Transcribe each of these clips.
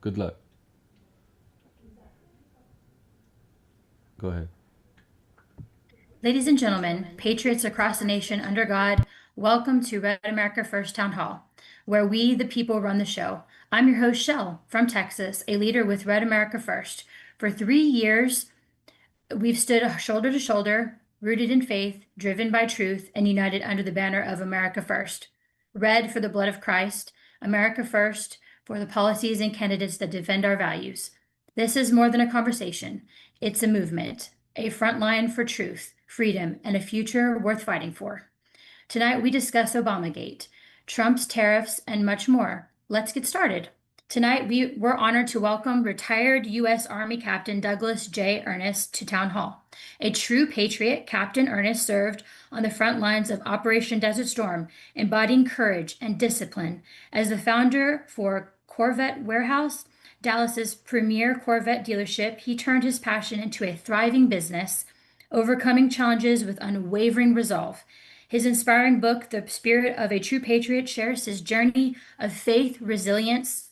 Good luck. Go ahead. Ladies and gentlemen, patriots across the nation under God, welcome to Red America First Town Hall, where we, the people, run the show. I'm your host, Shell, from Texas, a leader with Red America First. For 3 years, we've stood shoulder to shoulder, rooted in faith, driven by truth, and united under the banner of America First. Red for the blood of Christ, America First for the policies and candidates that defend our values. This is more than a conversation. It's a movement, a front line for truth, freedom, and a future worth fighting for. Tonight, we discuss Obamagate, Trump's tariffs, and much more. Let's get started. Tonight, we're honored to welcome retired U.S. Army Captain Douglas J. Ernest to Town Hall. A true patriot, Captain Ernest served on the front lines of Operation Desert Storm, embodying courage and discipline. As the founder for Corvette Warehouse, Dallas's premier Corvette dealership, he turned his passion into a thriving business, overcoming challenges with unwavering resolve. His inspiring book, The Spirit of a True Patriot, shares his journey of faith, resilience,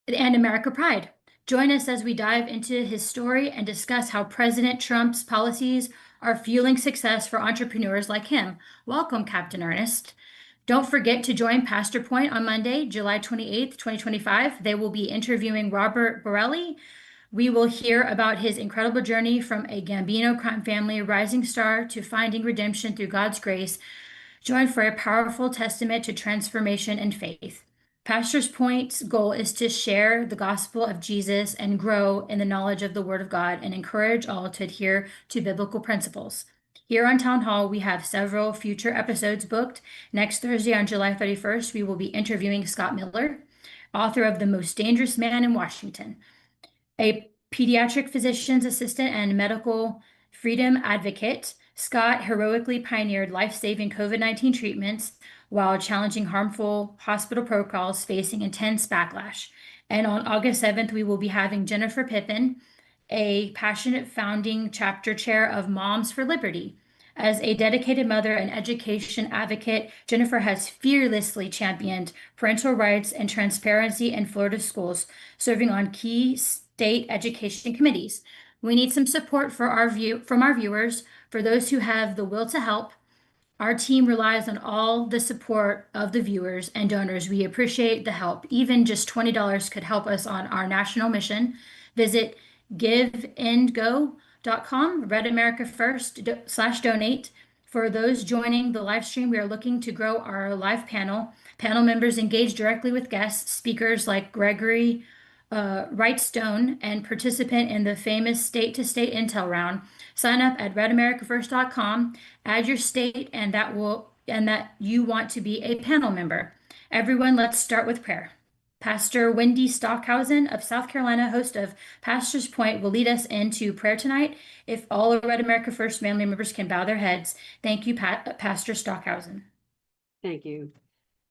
and America pride. Join us as we dive into his story and discuss how President Trump's policies are fueling success for entrepreneurs like him. Welcome, Captain Ernest. Don't forget to join Pastor Point on Monday, July 28th, 2025. They will be interviewing Robert Borelli. We will hear about his incredible journey from a Gambino crime family rising star to finding redemption through God's grace. Join for a powerful testament to transformation and faith. Pastor's Point's goal is to share the gospel of Jesus and grow in the knowledge of the Word of God and encourage all to adhere to biblical principles. Here on Town Hall, we have several future episodes booked. Next Thursday on July 31st, we will be interviewing Scott Miller, author of The Most Dangerous Man in Washington, a pediatric physician's assistant and medical freedom advocate. Scott heroically pioneered life-saving COVID-19 treatments while challenging harmful hospital protocols facing intense backlash. And on August 7th, we will be having Jennifer Pippin, a passionate founding chapter chair of Moms for Liberty. As a dedicated mother and education advocate, Jennifer has fearlessly championed parental rights and transparency in Florida schools, serving on key state education committees. We need some support from our viewers. For those who have the will to help, our team relies on all the support of the viewers and donors. We appreciate the help. Even just $20 could help us on our national mission. Visit giveandgo.com, RedAmericaFirst/donate. For those joining the live stream, we are looking to grow our live panel. Panel members engage directly with guests, speakers like Gregory Wrightstone, and participant in the famous state-to-state intel round. Sign up at RedAmericaFirst.com. Add your state and that you want to be a panel member. Everyone, let's start with prayer. Pastor Wendy Stockhausen of South Carolina, host of Pastor's Point, will lead us into prayer tonight. If all of Red America First family members can bow their heads. Thank you, Pastor Stockhausen. Thank you.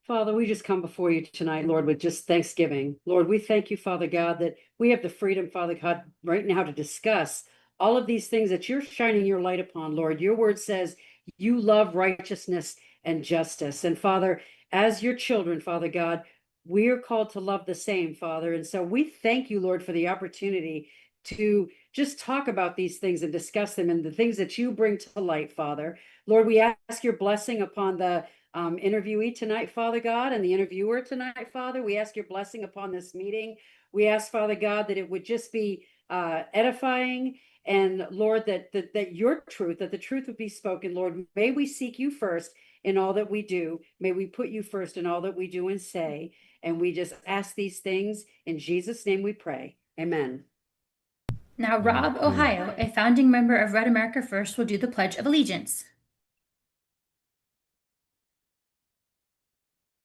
Father, we just come before you tonight, Lord, with just thanksgiving. Lord, we thank you, Father God, that we have the freedom, Father God, right now to discuss all of these things that you're shining your light upon, Lord. Your word says you love righteousness and justice. And Father, as your children, Father God, we are called to love the same, Father. And so we thank you, Lord, for the opportunity to just talk about these things and discuss them and the things that you bring to light, Father. Lord, we ask your blessing upon the interviewee tonight, Father God, and the interviewer tonight, Father. We ask your blessing upon this meeting. We ask, Father God, that it would just be edifying, and Lord, that your truth, that the truth would be spoken. Lord, may we seek you first in all that we do. May we put you first in all that we do and say. And we just ask these things in Jesus' name we pray. Amen. Now, Rob Ohio, a founding member of Red America First, will do the Pledge of Allegiance.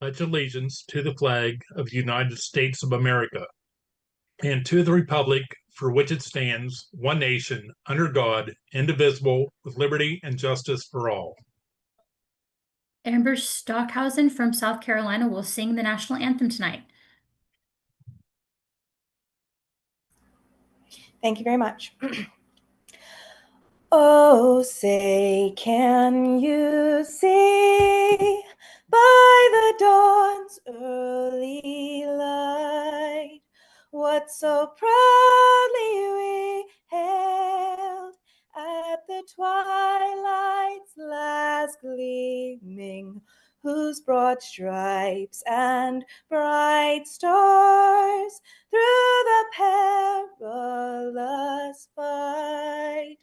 Pledge allegiance to the flag of the United States of America and to the republic for which it stands, one nation, under God, indivisible, with liberty and justice for all. Amber Stockhausen from South Carolina will sing the national anthem tonight. Thank you very much. Oh, say, can you see by the dawn's early light what so proudly we hailed at the twilight's last gleaming, whose broad stripes and bright stars through the perilous fight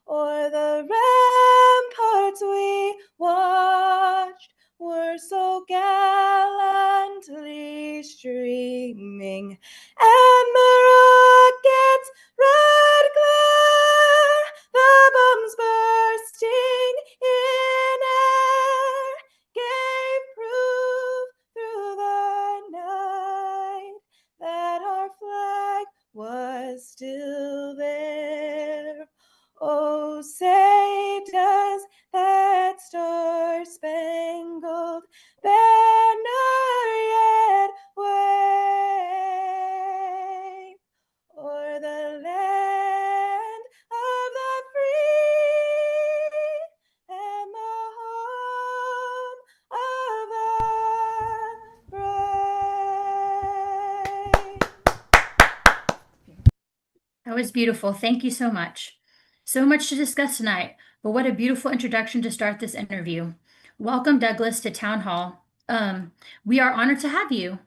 o'er the ramparts we watched were so gallantly streaming, and the rocket's red glare, the bombs bursting in air, gave proof through the night that our flag was still there. Oh, say does that star-spangled banner yet wave o'er the land of the free and the home of the brave? That was beautiful. Thank you so much. So much to discuss tonight, but what a beautiful introduction to start this interview. Welcome, Douglas, to Town Hall. We are honored to have you.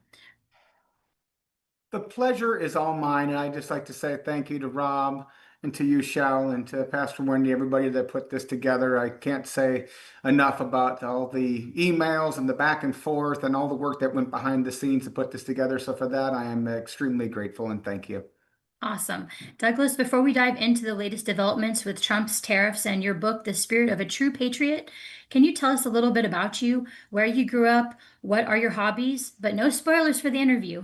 The pleasure is all mine, and I'd just like to say thank you to Rob and to you, Shell, and to Pastor Wendy, everybody that put this together. I can't say enough about all the emails and the back and forth and all the work that went behind the scenes to put this together. So for that, I am extremely grateful and thank you. Awesome. Douglas, before we dive into the latest developments with Trump's tariffs and your book, The Spirit of a True Patriot, can you tell us a little bit about you, where you grew up, what are your hobbies, but no spoilers for the interview?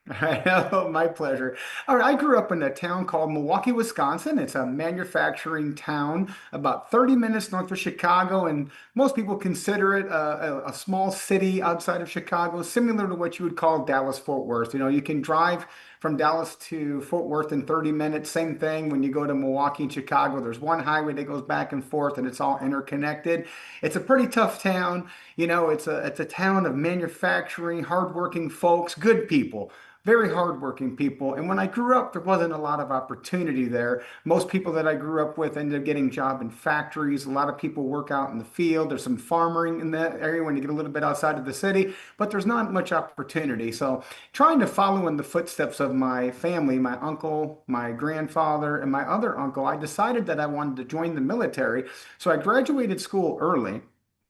My pleasure. All right, I grew up in a town called Milwaukee, Wisconsin. It's a manufacturing town about 30 minutes north of Chicago, and most people consider it a small city outside of Chicago, similar to what you would call Dallas-Fort Worth. You know, you can drive from Dallas to Fort Worth in 30 minutes. Same thing when you go to Milwaukee and Chicago. There's one highway that goes back and forth, and it's all interconnected. It's a pretty tough town. You know, it's a town of manufacturing, hardworking folks, good people. Very hardworking people. And when I grew up, there wasn't a lot of opportunity there. Most people that I grew up with ended up getting job in factories. A lot of people work out in the field. There's some farming in that area when you get a little bit outside of the city, but there's not much opportunity. So trying to follow in the footsteps of my family, my uncle, my grandfather, and my other uncle, I decided that I wanted to join the military. So I graduated school early.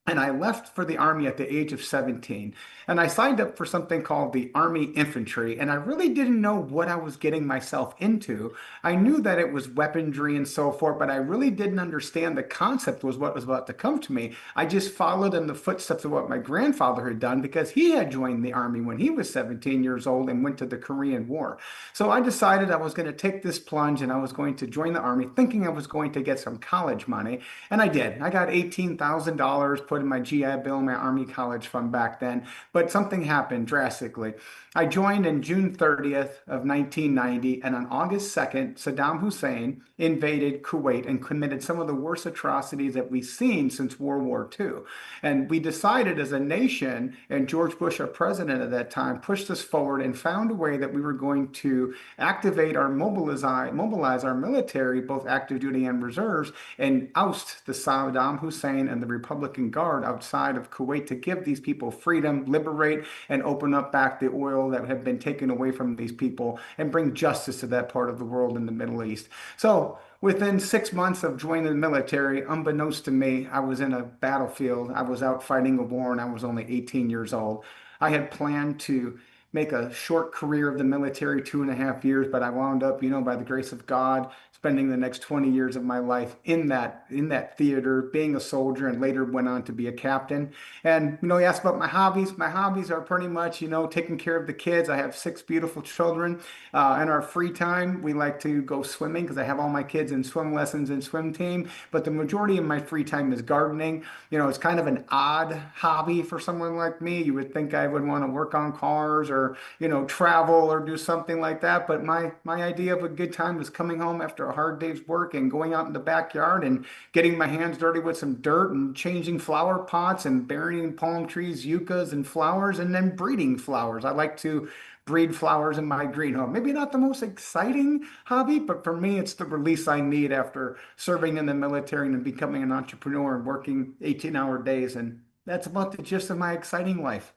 And I left for the Army at the age of 17. And I signed up for something called the Army Infantry. And I really didn't know what I was getting myself into. I knew that it was weaponry and so forth, but I really didn't understand the concept was what was about to come to me. I just followed in the footsteps of what my grandfather had done because he had joined the Army when he was 17 years old and went to the Korean War. So I decided I was going to take this plunge and I was going to join the Army thinking I was going to get some college money. And I did. I got $18,000 put in my GI Bill, my Army college fund back then, but something happened drastically. I joined in June 30th of 1990, and on August 2nd, Saddam Hussein invaded Kuwait and committed some of the worst atrocities that we've seen since World War II. And we decided as a nation, and George Bush, our president at that time, pushed us forward and found a way that we were going to activate our mobilize our military, both active duty and reserves, and oust the Saddam Hussein and the Republican Guard outside of Kuwait to give these people freedom, liberate, and open up back the oil that had been taken away from these people and bring justice to that part of the world in the Middle East. So within 6 months of joining the military, unbeknownst to me, I was in a battlefield. I was out fighting a war and I was only 18 years old. I had planned to make a short career of the military, 2.5 years, but I wound up, you know, by the grace of God, spending the next 20 years of my life in that theater, being a soldier, and later went on to be a captain. And, you know, he asked about my hobbies. My hobbies are pretty much, you know, taking care of the kids. I have 6 beautiful children. In our free time, we like to go swimming because I have all my kids in swim lessons and swim team. But the majority of my free time is gardening. You know, it's kind of an odd hobby for someone like me. You would think I would want to work on cars or, you know, travel or do something like that. But my idea of a good time was coming home after a hard day's work and going out in the backyard and getting my hands dirty with some dirt and changing flower pots and burying palm trees, yuccas, and flowers, and then breeding flowers. I like to breed flowers in my green home. Maybe not the most exciting hobby, but for me, it's the release I need after serving in the military and becoming an entrepreneur and working 18-hour days. And that's about the gist of my exciting life.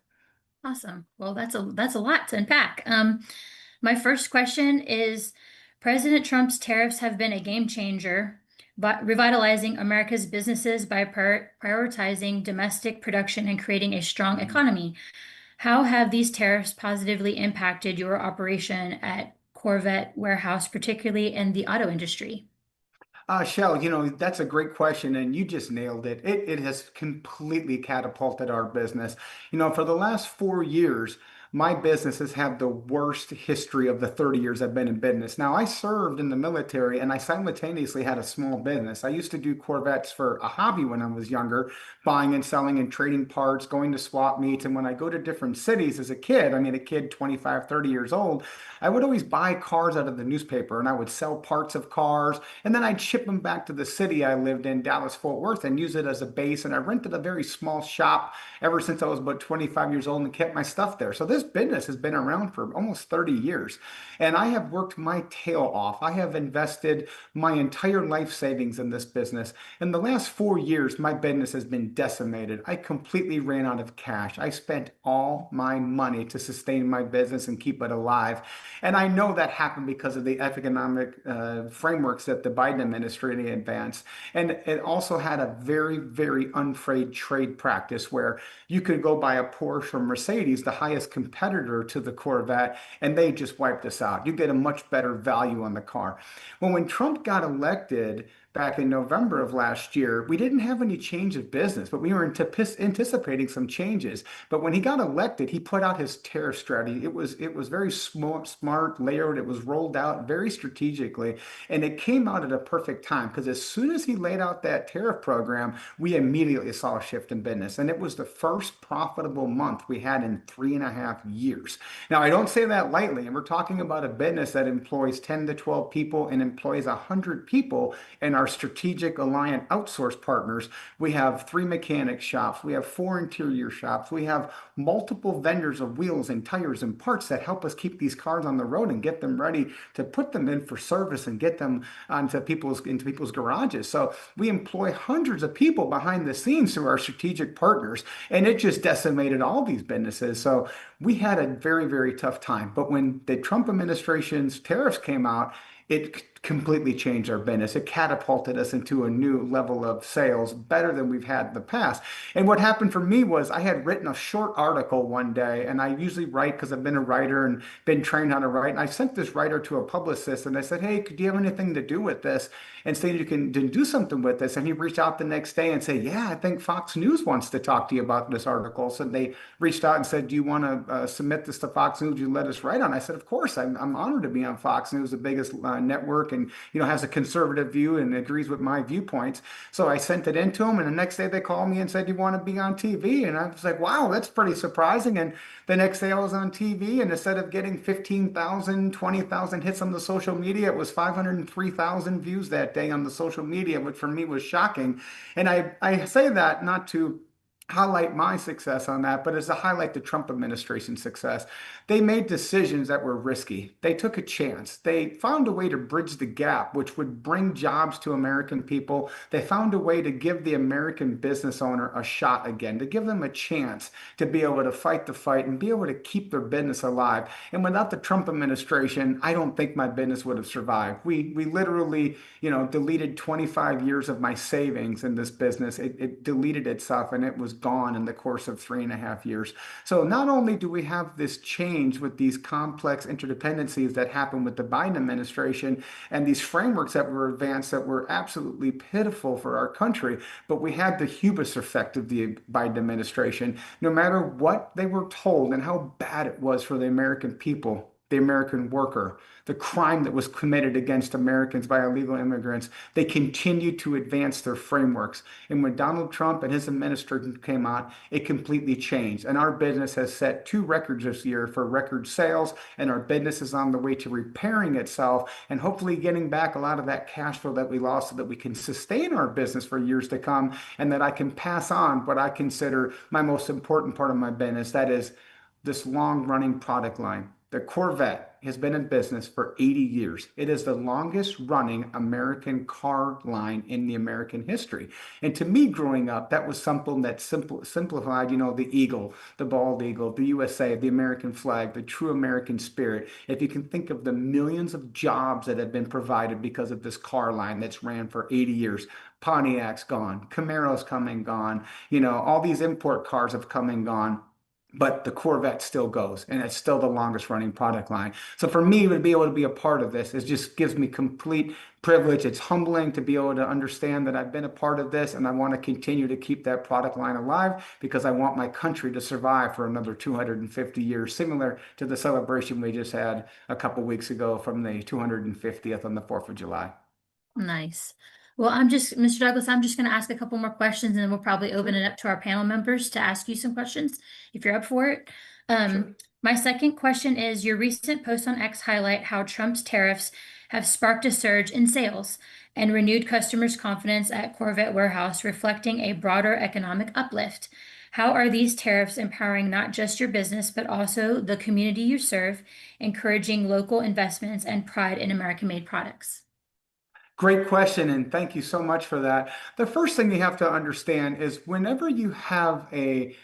Awesome. Well, that's a lot to unpack. My first question is, President Trump's tariffs have been a game changer, but revitalizing America's businesses by prioritizing domestic production and creating a strong economy. How have these tariffs positively impacted your operation at Corvette warehouse, particularly in the auto industry? Shell, that's a great question, and you just nailed it. It has completely catapulted our business. For the last 4 years, my business has had the worst history of the 30 years I've been in business. Now, I served in the military and I simultaneously had a small business. I used to do Corvettes for a hobby when I was younger, buying and selling and trading parts, going to swap meets. And when I go to different cities as a kid, I mean, a kid 25, 30 years old, I would always buy cars out of the newspaper and I would sell parts of cars. And then I'd ship them back to the city I lived in, Dallas, Fort Worth, and use it as a base. And I rented a very small shop ever since I was about 25 years old and kept my stuff there. So this business has been around for almost 30 years. And I have worked my tail off. I have invested my entire life savings in this business. In the last 4 years, my business has been decimated. I completely ran out of cash. I spent all my money to sustain my business and keep it alive. And I know that happened because of the economic frameworks that the Biden administration advanced. And it also had a very, very unfair trade practice where you could go buy a Porsche or Mercedes, the highest competitor to the Corvette, and they just wiped us out. You get a much better value on the car. Well, when Trump got elected back in November of last year, we didn't have any change of business, but we were anticipating some changes. But when he got elected, he put out his tariff strategy. It was very smart, layered. It was rolled out very strategically, and it came out at a perfect time because as soon as he laid out that tariff program, we immediately saw a shift in business, and it was the first profitable month we had in 3.5 years. Now, I don't say that lightly, and we're talking about a business that employs 10 to 12 people and employs 100 people in our strategic alliance outsource partners. We have 3 mechanic shops. We have 4 interior shops. We have multiple vendors of wheels and tires and parts that help us keep these cars on the road and get them ready to put them in for service and get them into people's garages. So we employ hundreds of people behind the scenes through our strategic partners, and it just decimated all these businesses. So we had a very, very tough time. But when the Trump administration's tariffs came out, it completely changed our business. It catapulted us into a new level of sales, better than we've had in the past. And what happened for me was I had written a short article one day, and I usually write because I've been a writer and been trained how to write. And I sent this writer to a publicist, and I said, "Hey, do you have anything to do with this? And saying you can do something with this." And he reached out the next day and said, "Yeah, I think Fox News wants to talk to you about this article." So they reached out and said, "Do you want to submit this to Fox News? You let us write on it?" I said, "Of course. I'm honored to be on Fox News, the biggest network, and has a conservative view and agrees with my viewpoints." So I sent it in to him, and the next day they called me and said, "You want to be on TV?" And I was like, "Wow, that's pretty surprising." And the next day I was on TV, and instead of getting 15,000, 20,000 hits on the social media, it was 503,000 views that day on the social media, which for me was shocking. And I say that not to highlight my success on that, but as to highlight the Trump administration's success. They made decisions that were risky. They took a chance. They found a way to bridge the gap, which would bring jobs to American people. They found a way to give the American business owner a shot again, to give them a chance to be able to fight the fight and be able to keep their business alive. And without the Trump administration, I don't think my business would have survived. We literally, deleted 25 years of my savings in this business. It deleted itself, and it was gone in the course of 3.5 years. So not only do we have this change with these complex interdependencies that happen with the Biden administration and these frameworks that were advanced that were absolutely pitiful for our country, but we had the hubris effect of the Biden administration. No matter what they were told and how bad it was for the American people, the American worker, the crime that was committed against Americans by illegal immigrants, they continued to advance their frameworks. And when Donald Trump and his administration came out, it completely changed. And our business has set 2 records this year for record sales, and our business is on the way to repairing itself and hopefully getting back a lot of that cash flow that we lost so that we can sustain our business for years to come, and that I can pass on what I consider my most important part of my business, that is this long-running product line. The Corvette has been in business for 80 years. It is the longest running American car line in the American history. And to me, growing up, that was something that simplified, the eagle, the bald eagle, the USA, the American flag, the true American spirit. If you can think of the millions of jobs that have been provided because of this car line that's ran for 80 years. Pontiac's gone, Camaro's come and gone, all these import cars have come and gone. But the Corvette still goes, and it's still the longest running product line. So for me to be able to be a part of this, it just gives me complete privilege. It's humbling to be able to understand that I've been a part of this, and I want to continue to keep that product line alive because I want my country to survive for another 250 years, similar to the celebration we just had a couple weeks ago from the 250th on the 4th of July. Nice. Well, Mr. Douglas, I'm just going to ask a couple more questions and then we'll probably open it up to our panel members to ask you some questions if you're up for it. Sure. My second question is your recent post on X highlight how Trump's tariffs have sparked a surge in sales and renewed customers' confidence at Corvette Warehouse, reflecting a broader economic uplift. How are these tariffs empowering not just your business, but also the community you serve, encouraging local investments and pride in American-made products? Great question, and thank you so much for that. The first thing you have to understand is whenever you have a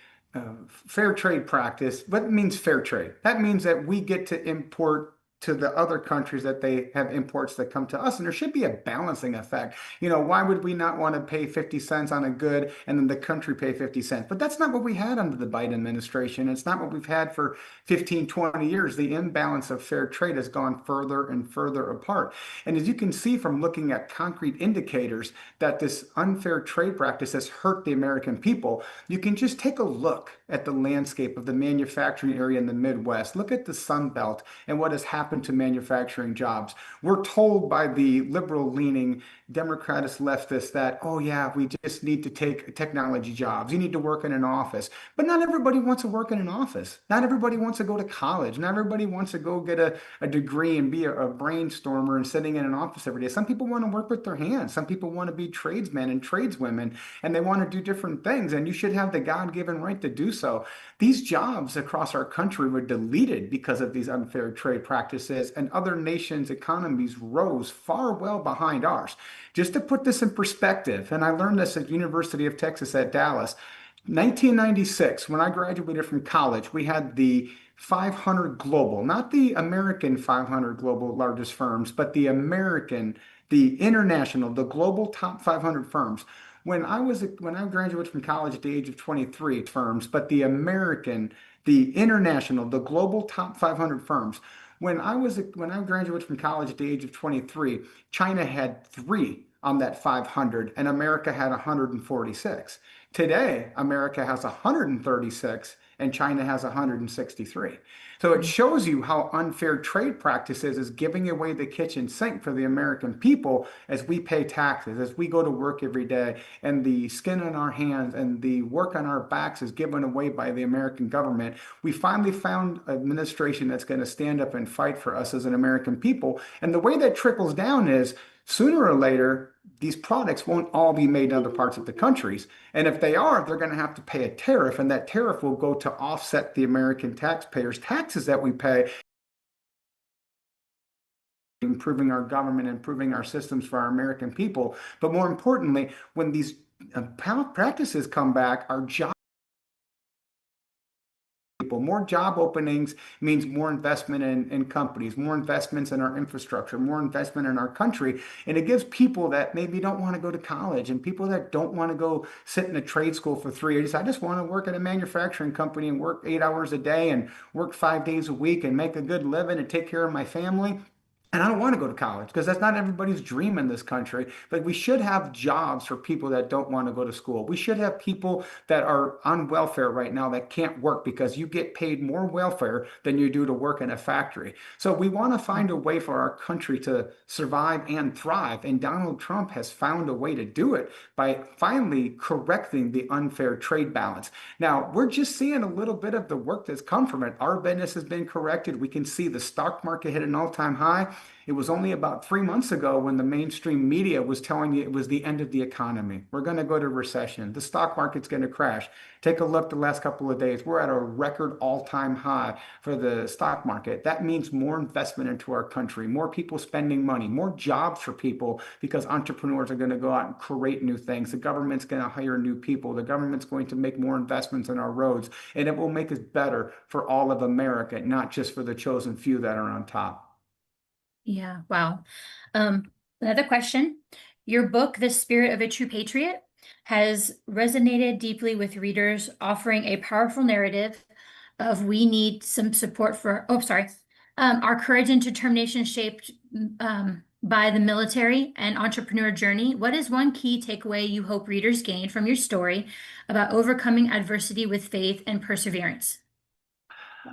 fair trade practice, what means fair trade? That means that we get to import to the other countries that they have imports that come to us, and there should be a balancing effect. Why would we not want to pay 50 cents on a good and then the country pay 50 cents? But that's not what we had under the Biden administration. It's not what we've had for 15, 20 years. The imbalance of fair trade has gone further and further apart. And as you can see from looking at concrete indicators that this unfair trade practice has hurt the American people, you can just take a look at the landscape of the manufacturing area in the Midwest. Look at the Sun Belt and what has happened to manufacturing jobs. We're told by the liberal-leaning Democratic leftists that, oh yeah, we just need to take technology jobs. You need to work in an office. But not everybody wants to work in an office. Not everybody wants to go to college. Not everybody wants to go get a degree and be a brainstormer and sitting in an office every day. Some people want to work with their hands. Some people want to be tradesmen and tradeswomen, and they want to do different things. And you should have the God-given right to do so. These jobs across our country were deleted because of these unfair trade practices, and other nations' economies rose far well behind ours. Just to put this in perspective, and I learned this at University of Texas at Dallas, 1996, when I graduated from college, we had the 500 global, not the American 500 global largest firms, but the American, the international, the global top 500 firms. When I graduated from college at the age of 23 firms, but the American, the international, the global top 500 firms. When I graduated from college at the age of 23, China had 3 on that 500 and America had 146. Today, America has 136 and China has 163. So it shows you how unfair trade practices is giving away the kitchen sink for the American people as we pay taxes, as we go to work every day, and the skin on our hands and the work on our backs is given away by the American government. We finally found an administration that's going to stand up and fight for us as an American people. And the way that trickles down is sooner or later, these products won't all be made in other parts of the countries. And if they are, they're going to have to pay a tariff, and that tariff will go to offset the American taxpayers' taxes that we pay, improving our government, improving our systems for our American people. But more importantly, when these practices come back, our more job openings means more investment in companies, more investments in our infrastructure, more investment in our country. And it gives people that maybe don't want to go to college and people that don't want to go sit in a trade school for 3 years. I just want to work at a manufacturing company and work 8 hours a day and work 5 days a week and make a good living and take care of my family. And I don't want to go to college because that's not everybody's dream in this country. But we should have jobs for people that don't want to go to school. We should have people that are on welfare right now that can't work because you get paid more welfare than you do to work in a factory. So we want to find a way for our country to survive and thrive. And Donald Trump has found a way to do it by finally correcting the unfair trade balance. Now, we're just seeing a little bit of the work that's come from it. Our business has been corrected. We can see the stock market hit an all-time high. It was only about 3 months ago when the mainstream media was telling you it was the end of the economy. We're going to go to recession. The stock market's going to crash. Take a look the last couple of days. We're at a record all-time high for the stock market. That means more investment into our country, more people spending money, more jobs for people because entrepreneurs are going to go out and create new things. The government's going to hire new people. The government's going to make more investments in our roads, and it will make us better for all of America, not just for the chosen few that are on top. Yeah, wow. Another question. Your book, The Spirit of a True Patriot, has resonated deeply with readers, offering a powerful narrative of we need some support for, our courage and determination shaped by the military and entrepreneur journey. What is one key takeaway you hope readers gain from your story about overcoming adversity with faith and perseverance?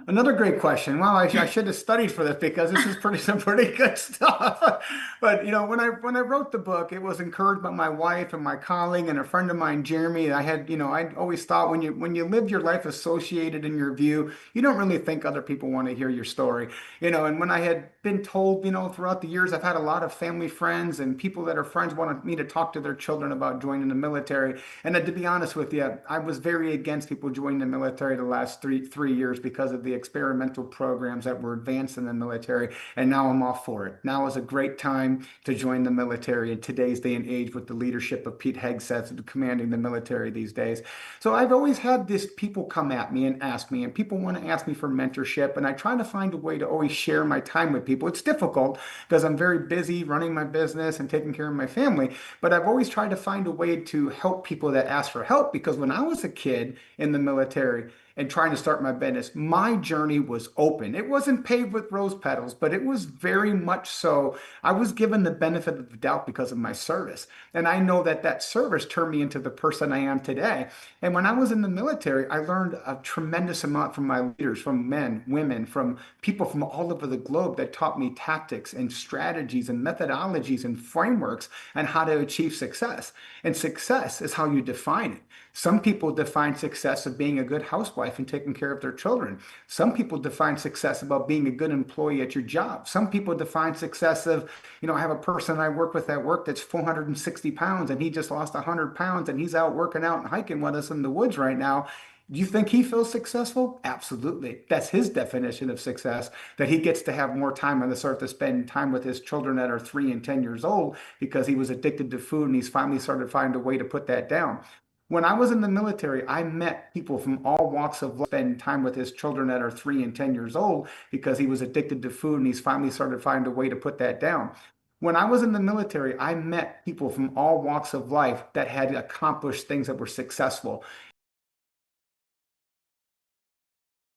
Another great question. Well, I should have studied for this because this is some pretty good stuff. But when I wrote the book, it was encouraged by my wife and my colleague and a friend of mine, Jeremy. I always thought when you live your life associated in your view, you don't really think other people want to hear your story. And when I had been told, throughout the years, I've had a lot of family friends and people that are friends wanted me to talk to their children about joining the military. And to be honest with you, I was very against people joining the military the last three years because of the experimental programs that were advanced in the military, and now I'm all for it. Now is a great time to join the military in today's day and age with the leadership of Pete Hegseth commanding the military these days. So I've always had this people come at me and ask me, and people want to ask me for mentorship, and I try to find a way to always share my time with people. It's difficult because I'm very busy running my business and taking care of my family, but I've always tried to find a way to help people that ask for help, because when I was a kid in the military and trying to start my business, my journey was open. It wasn't paved with rose petals, but it was very much so. I was given the benefit of the doubt because of my service. And I know that service turned me into the person I am today. And when I was in the military, I learned a tremendous amount from my leaders, from men, women, from people from all over the globe that taught me tactics and strategies and methodologies and frameworks on how to achieve success. And success is how you define it. Some people define success of being a good housewife and taking care of their children. Some people define success about being a good employee at your job. Some people define success of, I have a person I work with at work that's 460 pounds and he just lost 100 pounds and he's out working out and hiking with us in the woods right now. Do you think he feels successful? Absolutely. That's his definition of success, that he gets to have more time on this earth to spend time with his children that are 3 and 10 years old because he was addicted to food and he's finally started finding a way to put that down. When I was in the military, I met people from all walks of life, spend time with his children that are 3 and 10 years old because he was addicted to food and he's finally started finding a way to put that down. When I was in the military, I met people from all walks of life that had accomplished things that were successful.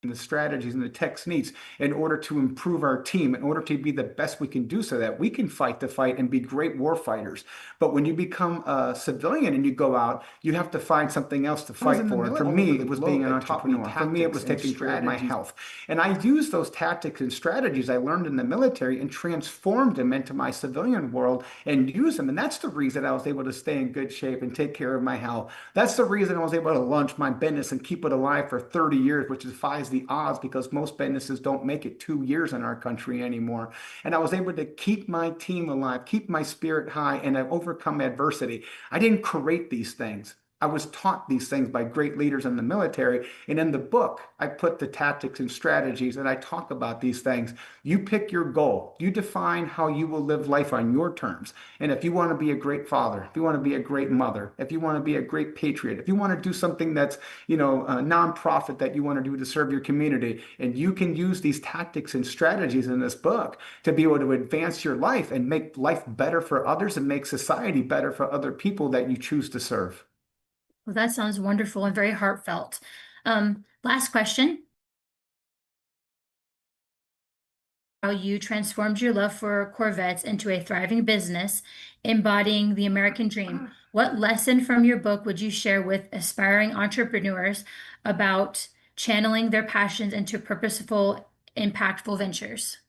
And the strategies and the techniques in order to improve our team, in order to be the best we can do so that we can fight the fight and be great war fighters. But when you become a civilian and you go out, you have to find something else to fight for. And for me, it was being an entrepreneur. For me, it was taking care of my health. And I used those tactics and strategies I learned in the military and transformed them into my civilian world and used them. And that's the reason I was able to stay in good shape and take care of my health. That's the reason I was able to launch my business and keep it alive for 30 years, which defies the odds because most businesses don't make it 2 years in our country anymore. And I was able to keep my team alive, keep my spirit high, and I've overcome adversity. I didn't create these things. I was taught these things by great leaders in the military. And in the book, I put the tactics and strategies and I talk about these things. You pick your goal. You define how you will live life on your terms. And if you want to be a great father, if you want to be a great mother, if you want to be a great patriot, if you want to do something that's, a nonprofit that you want to do to serve your community, and you can use these tactics and strategies in this book to be able to advance your life and make life better for others and make society better for other people that you choose to serve. Well, that sounds wonderful and very heartfelt. Last question. How you transformed your love for Corvettes into a thriving business, embodying the American dream. What lesson from your book would you share with aspiring entrepreneurs about channeling their passions into purposeful, impactful ventures?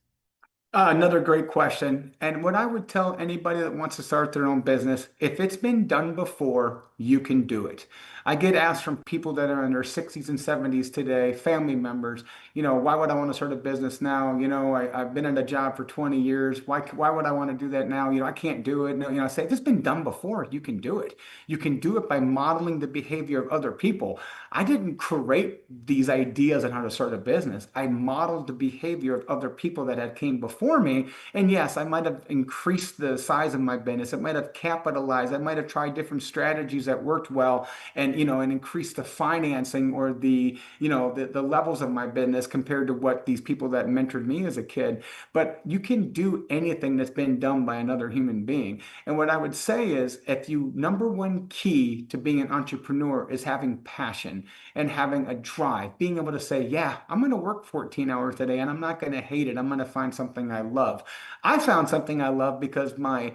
Another great question. And what I would tell anybody that wants to start their own business, if it's been done before, you can do it. I get asked from people that are in their 60s and 70s today, family members, why would I want to start a business now? I've been in a job for 20 years. Why would I want to do that now? I can't do it. No, I say, if it's been done before, you can do it. You can do it by modeling the behavior of other people. I didn't create these ideas on how to start a business. I modeled the behavior of other people that had came before me. And yes, I might have increased the size of my business. It might have capitalized. I might have tried different strategies that worked well and increased the financing or the levels of my business compared to what these people that mentored me as a kid. But you can do anything that's been done by another human being. And what I would say is number one key to being an entrepreneur is having passion and having a drive, being able to say, yeah, I'm going to work 14 hours a day and I'm not going to hate it. I'm going to find something I love. I found something I love because my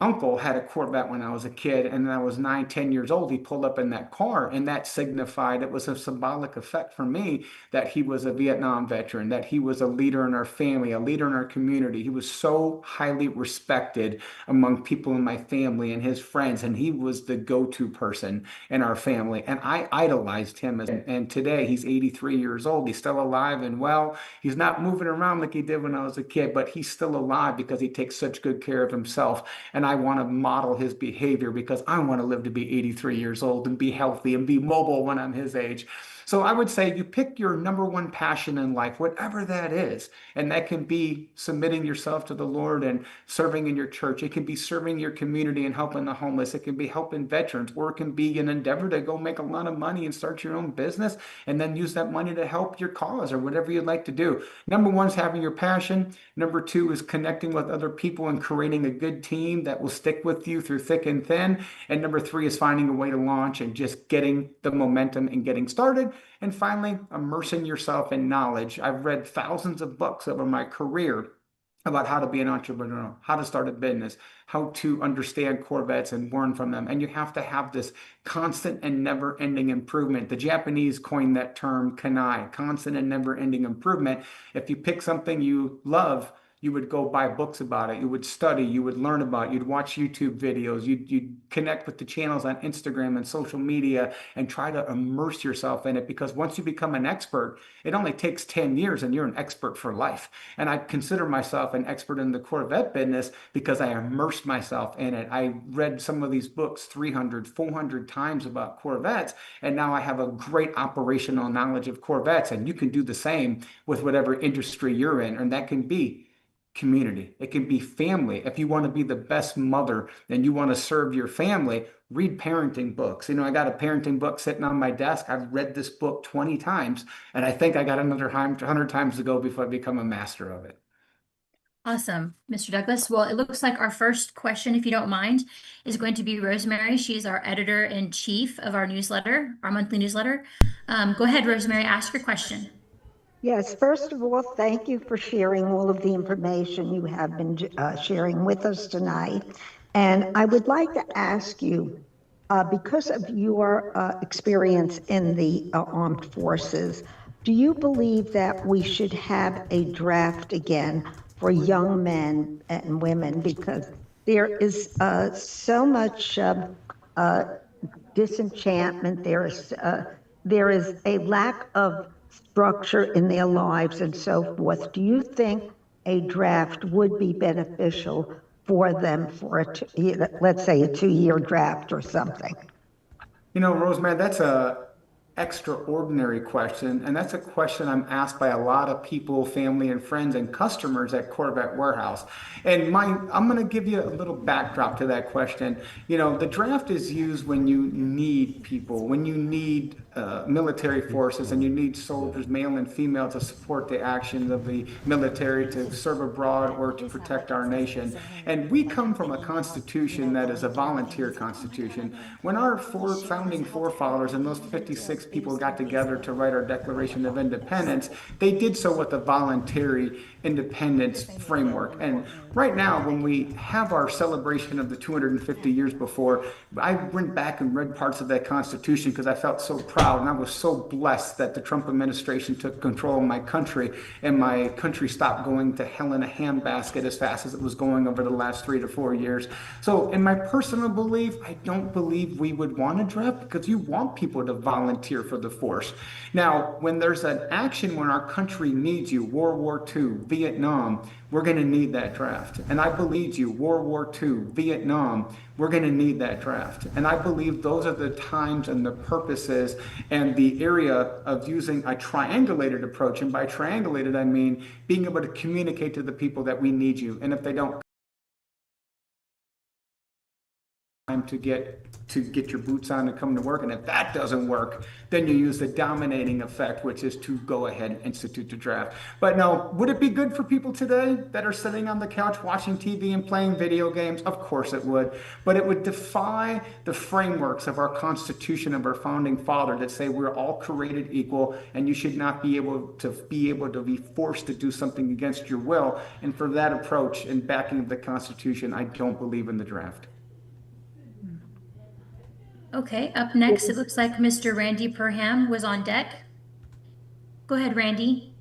uncle had a Corvette when I was a kid, and then I was 9, 10 years old. He pulled up in that car, and that signified it was a symbolic effect for me that he was a Vietnam veteran, that he was a leader in our family, a leader in our community. He was so highly respected among people in my family and his friends, and he was the go-to person in our family. And I idolized him. And today he's 83 years old. He's still alive and well. He's not moving around like he did when I was a kid, but he's still alive because he takes such good care of himself. And I want to model his behavior because I want to live to be 83 years old and be healthy and be mobile when I'm his age. So I would say you pick your number one passion in life, whatever that is. And that can be submitting yourself to the Lord and serving in your church. It can be serving your community and helping the homeless. It can be helping veterans, or it can be an endeavor to go make a lot of money and start your own business and then use that money to help your cause or whatever you'd like to do. Number one is having your passion. Number two is connecting with other people and creating a good team that will stick with you through thick and thin. And number three is finding a way to launch and just getting the momentum and getting started. And finally, immersing yourself in knowledge. I've read thousands of books over my career about how to be an entrepreneur, how to start a business, how to understand Corvettes and learn from them. And you have to have this constant and never-ending improvement. The Japanese coined that term kanai, constant and never-ending improvement. If you pick something you love, you would go buy books about it. You would study, you would learn about it. You'd watch YouTube videos. You'd connect with the channels on Instagram and social media and try to immerse yourself in it, because once you become an expert, it only takes 10 years and you're an expert for life. And I consider myself an expert in the Corvette business because I immersed myself in it. I read some of these books 300, 400 times about Corvettes, and now I have a great operational knowledge of Corvettes. And you can do the same with whatever industry you're in, and that can be community. It can be family. If you want to be the best mother and you want to serve your family, read parenting books. I got a parenting book sitting on my desk. I've read this book 20 times, and I think I got another 100 times to go before I become a master of it. Awesome, Mr. Douglas. Well, it looks like our first question, if you don't mind, is going to be Rosemary. She's our editor-in-chief of our newsletter, our monthly newsletter. Go ahead, Rosemary, ask your question. Yes, first of all, thank you for sharing all of the information you have been sharing with us tonight. And I would like to ask you, because of your experience in the armed forces, do you believe that we should have a draft again for young men and women? Because there is so much disenchantment, there is a lack of structure in their lives and so forth. Do you think a draft would be beneficial for them for let's say a 2-year draft or something? Rosemary, that's a extraordinary question, and that's a question I'm asked by a lot of people, family and friends and customers at Corvette Warehouse. And I'm going to give you a little backdrop to that question. The draft is used when you need people, when you need military forces and you need soldiers, male and female, to support the actions of the military, to serve abroad or to protect our nation. And we come from a constitution that is a volunteer constitution. When our founding forefathers and those 56 people got together to write our Declaration of Independence, they did so with a voluntary independence framework. And right now, when we have our celebration of the 250 years before, I went back and read parts of that Constitution because I felt so proud and I was so blessed that the Trump administration took control of my country and my country stopped going to hell in a handbasket as fast as it was going over the last 3 to 4 years. So in my personal belief, I don't believe we would want to draft because you want people to volunteer for the force. Now, when there's an action when our country needs you, World War II, Vietnam, we're going to need that draft. And I believe you, World War II, Vietnam, we're going to need that draft. And I believe those are the times and the purposes and the area of using a triangulated approach. And by triangulated, I mean being able to communicate to the people that we need you. And if they don't time to get your boots on and come to work, and if that doesn't work, then you use the dominating effect, which is to go ahead and institute the draft. But no, would it be good for people today that are sitting on the couch watching TV and playing video games? Of course it would, but it would defy the frameworks of our Constitution of our founding father that say we're all created equal and you should not be able to be forced to do something against your will. And for that approach and backing of the Constitution, I don't believe in the draft. Okay, up next, it looks like Mr. Randy Perham was on deck. Go ahead, Randy.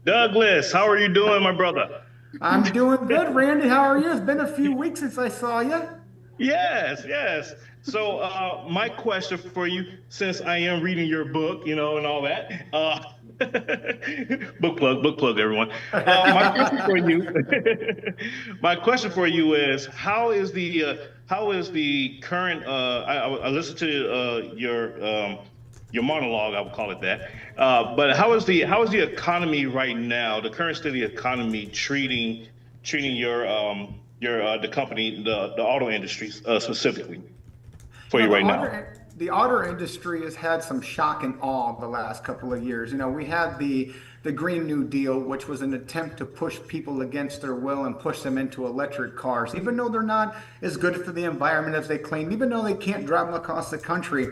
Douglas, how are you doing, my brother? I'm doing good, Randy. How are you? It's been a few weeks since I saw you. Yes, yes. So my question for you, since I am reading your book, and all that, book plug, everyone. My question for you is, how is the current? I listened to your monologue, I would call it that. But how is the economy right now? The current state of the economy treating your the company, the auto industry specifically for you right now? The auto industry has had some shock and awe the last couple of years. We had the Green New Deal, which was an attempt to push people against their will and push them into electric cars, even though they're not as good for the environment as they claim, even though they can't drive them across the country.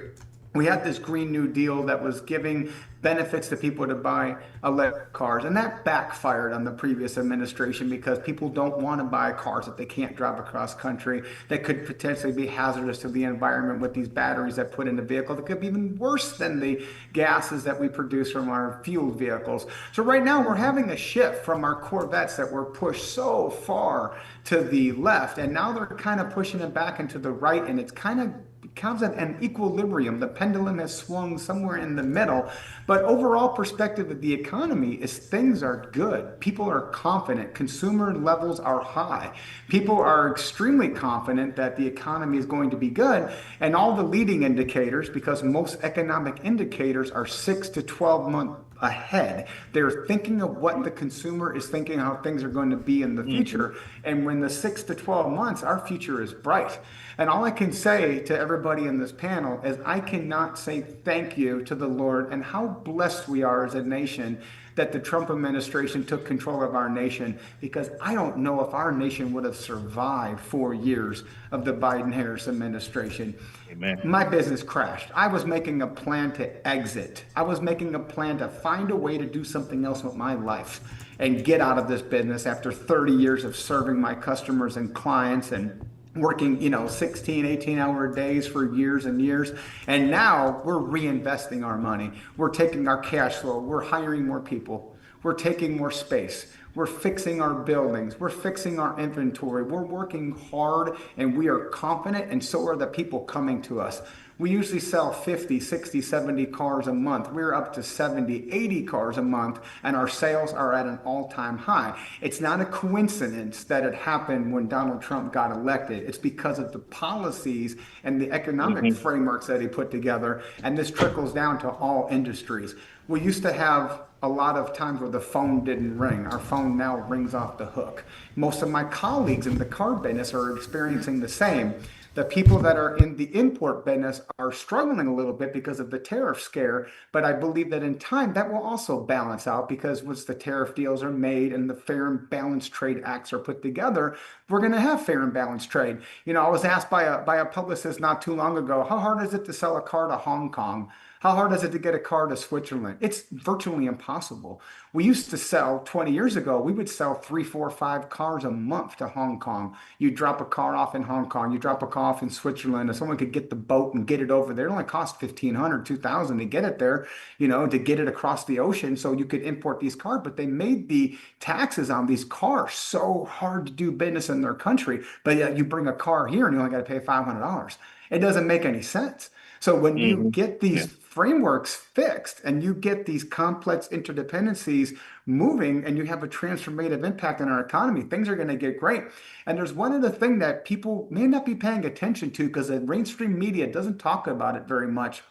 We had this Green New Deal that was giving benefits to people to buy electric cars, and that backfired on the previous administration because people don't want to buy cars that they can't drive across country that could potentially be hazardous to the environment with these batteries that put in the vehicle that could be even worse than the gases that we produce from our fueled vehicles. So right now we're having a shift from our Corvettes that were pushed so far to the left, and now they're kind of pushing it back into the right, and it's kind of becomes an equilibrium. The pendulum has swung somewhere in the middle. But overall perspective of the economy is things are good. People are confident. Consumer levels are high. People are extremely confident that the economy is going to be good. And all the leading indicators, because most economic indicators are 6 to 12 months ahead. They're thinking of what the consumer is thinking, how things are going to be in the future. And when the 6 to 12 months, our future is bright. And all I can say to everybody in this panel is I cannot say thank you to the Lord and how blessed we are as a nation that the Trump administration took control of our nation, because I don't know if our nation would have survived 4 years of the Biden-Harris administration. Amen. My business crashed. I was making a plan to exit. I was making a plan to find a way to do something else with my life and get out of this business after 30 years of serving my customers and clients and working, 16, 18-hour days for years and years. And now we're reinvesting our money. We're taking our cash flow. We're hiring more people. We're taking more space. We're fixing our buildings. We're fixing our inventory. We're working hard and we are confident, and so are the people coming to us. We usually sell 50, 60, 70 cars a month. We're up to 70, 80 cars a month, and our sales are at an all-time high. It's not a coincidence that it happened when Donald Trump got elected. It's because of the policies and the economic frameworks that he put together, and this trickles down to all industries. We used to have a lot of times where the phone didn't ring. Our phone now rings off the hook. Most of my colleagues in the car business are experiencing the same. The people that are in the import business are struggling a little bit because of the tariff scare, but I believe that in time that will also balance out, because once the tariff deals are made and the Fair and Balanced Trade Acts are put together, we're going to have fair and balanced trade. I was asked by a publicist not too long ago, how hard is it to sell a car to Hong Kong? How hard is it to get a car to Switzerland? It's virtually impossible. We used to sell 20 years ago, we would sell 3, 4, 5 cars a month to Hong Kong. You drop a car off in Hong Kong, you drop a car off in Switzerland, if someone could get the boat and get it over there, it only cost 1,500, 2,000 to get it there, to get it across the ocean so you could import these cars. But they made the taxes on these cars so hard to do business in their country. But yet you bring a car here and you only got to pay $500. It doesn't make any sense. So when you get these frameworks fixed and you get these complex interdependencies moving and you have a transformative impact on our economy, things are going to get great. And there's one other thing that people may not be paying attention to because the mainstream media doesn't talk about it very much.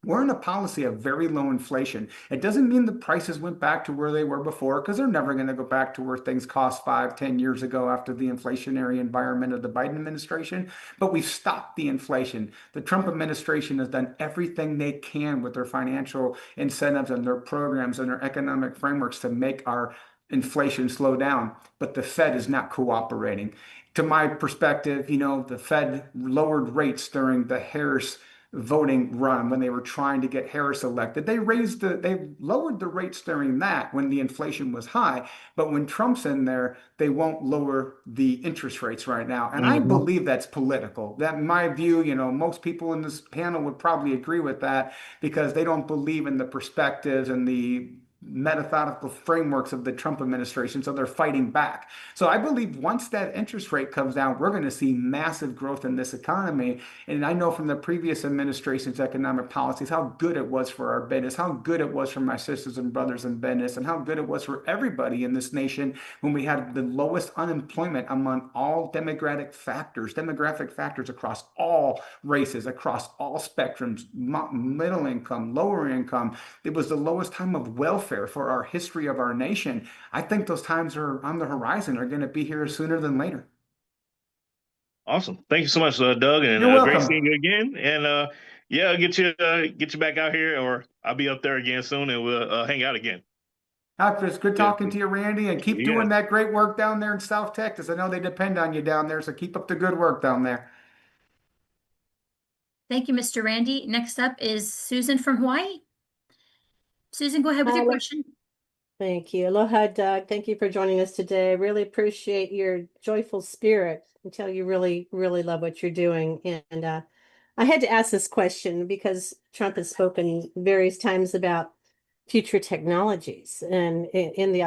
We're in a policy of very low inflation. It doesn't mean the prices went back to where they were before, because they're never going to go back to where things cost 5, 10 years ago after the inflationary environment of the Biden administration. But we've stopped the inflation. The Trump administration has done everything they can with their financial incentives and their programs and their economic frameworks to make our inflation slow down. But the Fed is not cooperating. To my perspective, the Fed lowered rates during the Harris voting run when they were trying to get Harris elected. They lowered the rates during that when the inflation was high, but when Trump's in there, they won't lower the interest rates right now. And I believe that's political. That, in my view, most people in this panel would probably agree with that because they don't believe in the perspectives and the methodical frameworks of the Trump administration, so they're fighting back. So I believe once that interest rate comes down, we're going to see massive growth in this economy. And I know from the previous administration's economic policies how good it was for our business, how good it was for my sisters and brothers in business, and how good it was for everybody in this nation when we had the lowest unemployment among all demographic factors across all races, across all spectrums, middle income, lower income. It was the lowest time of welfare for our history of our nation. I think those times are on the horizon, are going to be here sooner than later. Awesome. Thank you so much, Doug, and You're welcome. great seeing you again. And yeah, get you back out here, or I'll be up there again soon, and we'll hang out again. Chris, good talking to you, Randy, and keep doing that great work down there in South Texas. I know they depend on you down there, so keep up the good work down there. Thank you, Mr. Randy. Next up is Susan from Hawaii. Susan, go ahead with your question. Thank you. Aloha, Doug. Thank you for joining us today. I really appreciate your joyful spirit. I can tell you really, really love what you're doing. And I had to ask this question because Trump has spoken various times about future technologies and in the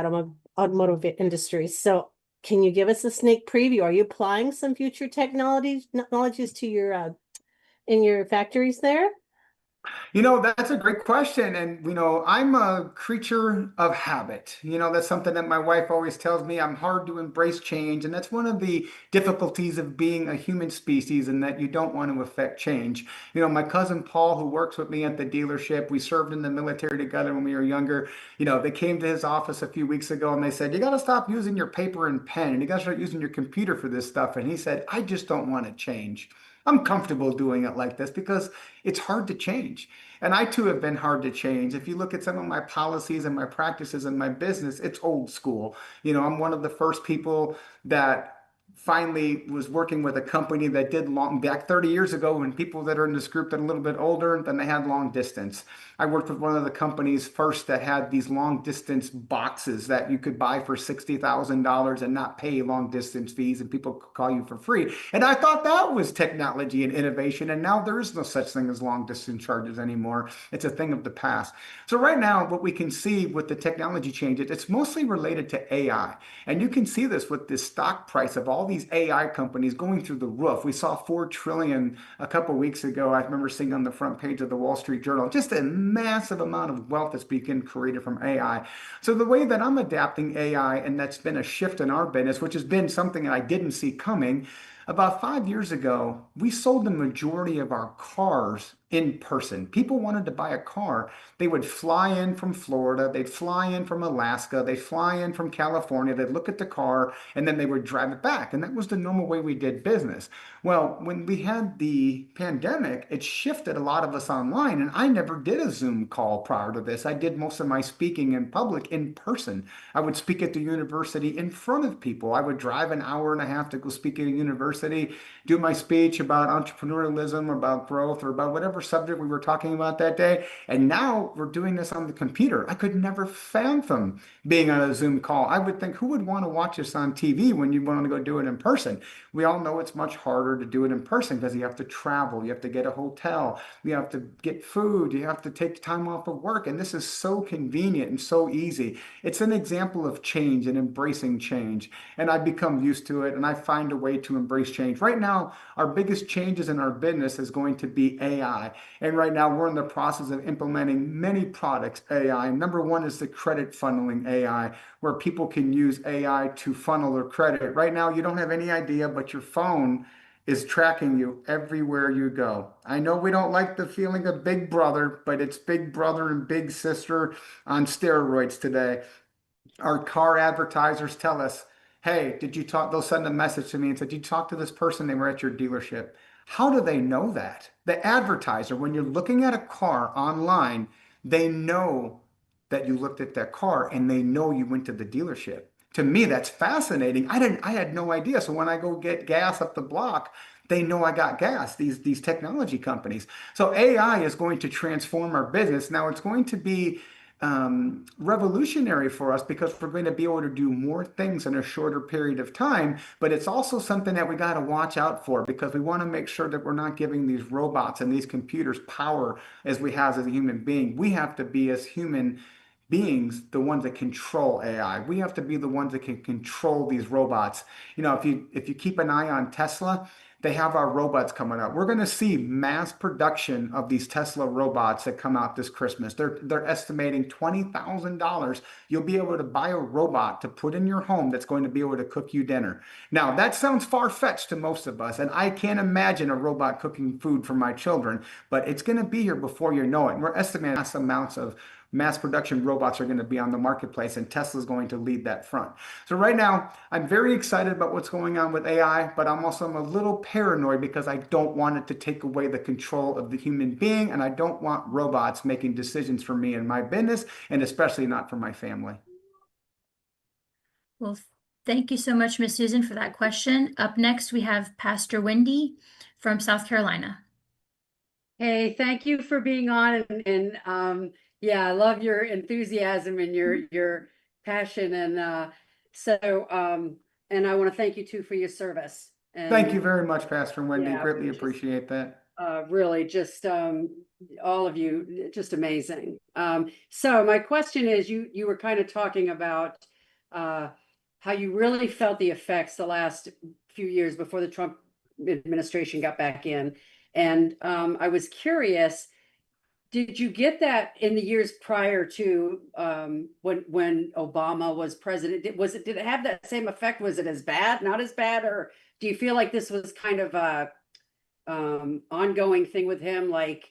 automotive industry. So can you give us a sneak preview? Are you applying some future technologies to your in your factories there? That's a great question. And, I'm a creature of habit. That's something that my wife always tells me. I'm hard to embrace change. And that's one of the difficulties of being a human species, and that you don't want to affect change. My cousin Paul, who works with me at the dealership, we served in the military together when we were younger. They came to his office a few weeks ago and they said, you got to stop using your paper and pen and you got to start using your computer for this stuff. And he said, I just don't want to change. I'm comfortable doing it like this because it's hard to change. And I too have been hard to change. If you look at some of my policies and my practices and my business, it's old school. I'm one of the first people that finally was working with a company that did back 30 years ago, when people that are in this group that are a little bit older, then they had long distance. I worked with one of the companies first that had these long distance boxes that you could buy for $60,000 and not pay long distance fees, and people could call you for free. And I thought that was technology and innovation. And now there is no such thing as long distance charges anymore. It's a thing of the past. So right now, what we can see with the technology changes, it's mostly related to AI. And you can see this with the stock price of all these AI companies going through the roof. We saw 4 trillion a couple weeks ago. I remember seeing on the front page of the Wall Street Journal, just a massive amount of wealth that's being created from AI. So the way that I'm adapting AI, and that's been a shift in our business, which has been something that I didn't see coming. About 5 years ago, we sold the majority of our cars in person. People wanted to buy a car. They would fly in from Florida, they'd fly in from Alaska, they'd fly in from California, they'd look at the car, and then they would drive it back. And that was the normal way we did business. Well, when we had the pandemic, it shifted a lot of us online. And I never did a Zoom call prior to this. I did most of my speaking in public in person. I would speak at the university in front of people. I would drive an hour and a half to go speak at a university university, do my speech about entrepreneurialism, about growth, or about whatever subject we were talking about that day. And now we're doing this on the computer. I could never fathom being on a Zoom call. I would think, who would want to watch this on TV when you want to go do it in person? We all know it's much harder to do it in person because you have to travel, you have to get a hotel, you have to get food, you have to take time off of work. And this is so convenient and so easy. It's an example of change and embracing change. And I've become used to it, and I find a way to embrace change. Right now, our biggest changes in our business is going to be AI. And right now, we're in the process of implementing many products AI. Number one is the credit funneling AI, where people can use AI to funnel their credit. Right now, you don't have any idea, but your phone is tracking you everywhere you go. I know we don't like the feeling of Big Brother, but it's Big Brother and Big Sister on steroids today. Our car advertisers tell us, hey, did you talk? They'll send a message to me and say, did you talk to this person? They were at your dealership. How do they know that? The advertiser, when you're looking at a car online, they know that you looked at that car and they know you went to the dealership. To me, that's fascinating. I had no idea. So when I go get gas up the block, they know I got gas, these technology companies. So AI is going to transform our business. Now it's going to be revolutionary for us because we're going to be able to do more things in a shorter period of time. But it's also something that we got to watch out for because we want to make sure that we're not giving these robots and these computers power as we have as a human being. We have to be, as human beings, the ones that control AI. We have to be the ones that can control these robots. You know, if you keep an eye on Tesla, they have our robots coming out. We're going to see mass production of these Tesla robots that come out this Christmas. They're estimating $20,000. You'll be able to buy a robot to put in your home that's going to be able to cook you dinner. Now, that sounds far-fetched to most of us, and I can't imagine a robot cooking food for my children, but it's going to be here before you know it. And we're estimating mass amounts of mass production robots are going to be on the marketplace, and Tesla's going to lead that front. So right now, I'm very excited about what's going on with AI, but I'm a little paranoid because I don't want it to take away the control of the human being, and I don't want robots making decisions for me and my business, and especially not for my family. Well, thank you so much, Miss Susan, for that question. Up next, we have Pastor Wendy from South Carolina. Hey, thank you for being on, and yeah, I love your enthusiasm and your passion, and and I want to thank you too for your service. And thank you very much, Pastor Wendy. yeah, Greatly appreciate that. Really, just all of you, just amazing. So my question is, you were kind of talking about how you really felt the effects the last few years before the Trump administration got back in, and I was curious. Did you get that in the years prior to when Obama was president? Did it have that same effect? Was it as bad, not as bad, or do you feel like this was kind of a ongoing thing with him? Like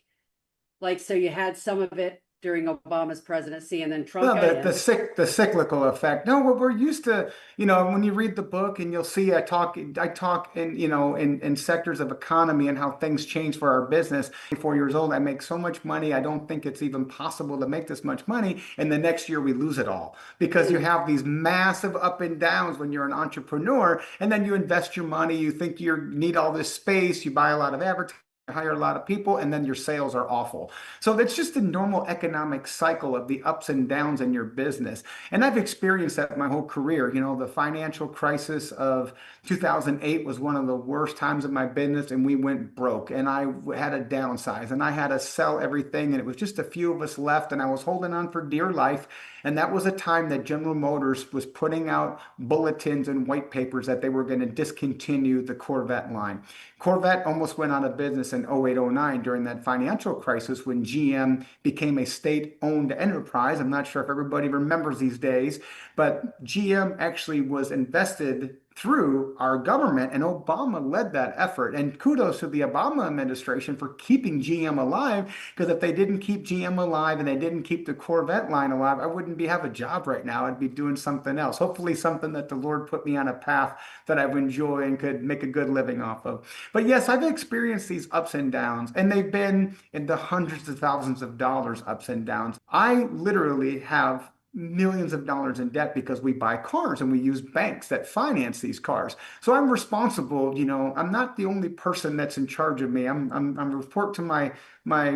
so you had some of it during Obama's presidency, and then Trump Well, got in. the cyclical effect. No, we're used to, when you read the book and you'll see I talk in, in sectors of economy and how things change for our business. 4 years old, I make so much money. I don't think it's even possible to make this much money. And the next year we lose it all because you have these massive up and downs when you're an entrepreneur, and then you invest your money. You think you need all this space. You buy a lot of advertising, hire a lot of people, and then your sales are awful. So that's just the normal economic cycle of the ups and downs in your business. And I've experienced that my whole career. The financial crisis of 2008 was one of the worst times of my business, and we went broke, and I had to downsize, and I had to sell everything, and it was just a few of us left, and I was holding on for dear life. And that was a time that General Motors was putting out bulletins and white papers that they were going to discontinue the Corvette line. Corvette almost went out of business in 0809 during that financial crisis when GM became a state-owned enterprise. I'm not sure if everybody remembers these days, but GM actually was invested through our government, and Obama led that effort. And kudos to the Obama administration for keeping GM alive, because if they didn't keep GM alive and they didn't keep the Corvette line alive, I wouldn't have a job right now. I'd be doing something else, hopefully something that the Lord put me on a path that I would enjoy and could make a good living off of. But yes, I've experienced these ups and downs, and they've been in the hundreds of thousands of dollars ups and downs. I literally have millions of dollars in debt because we buy cars and we use banks that finance these cars. So I'm responsible, I'm not the only person that's in charge of me. I'm a report to my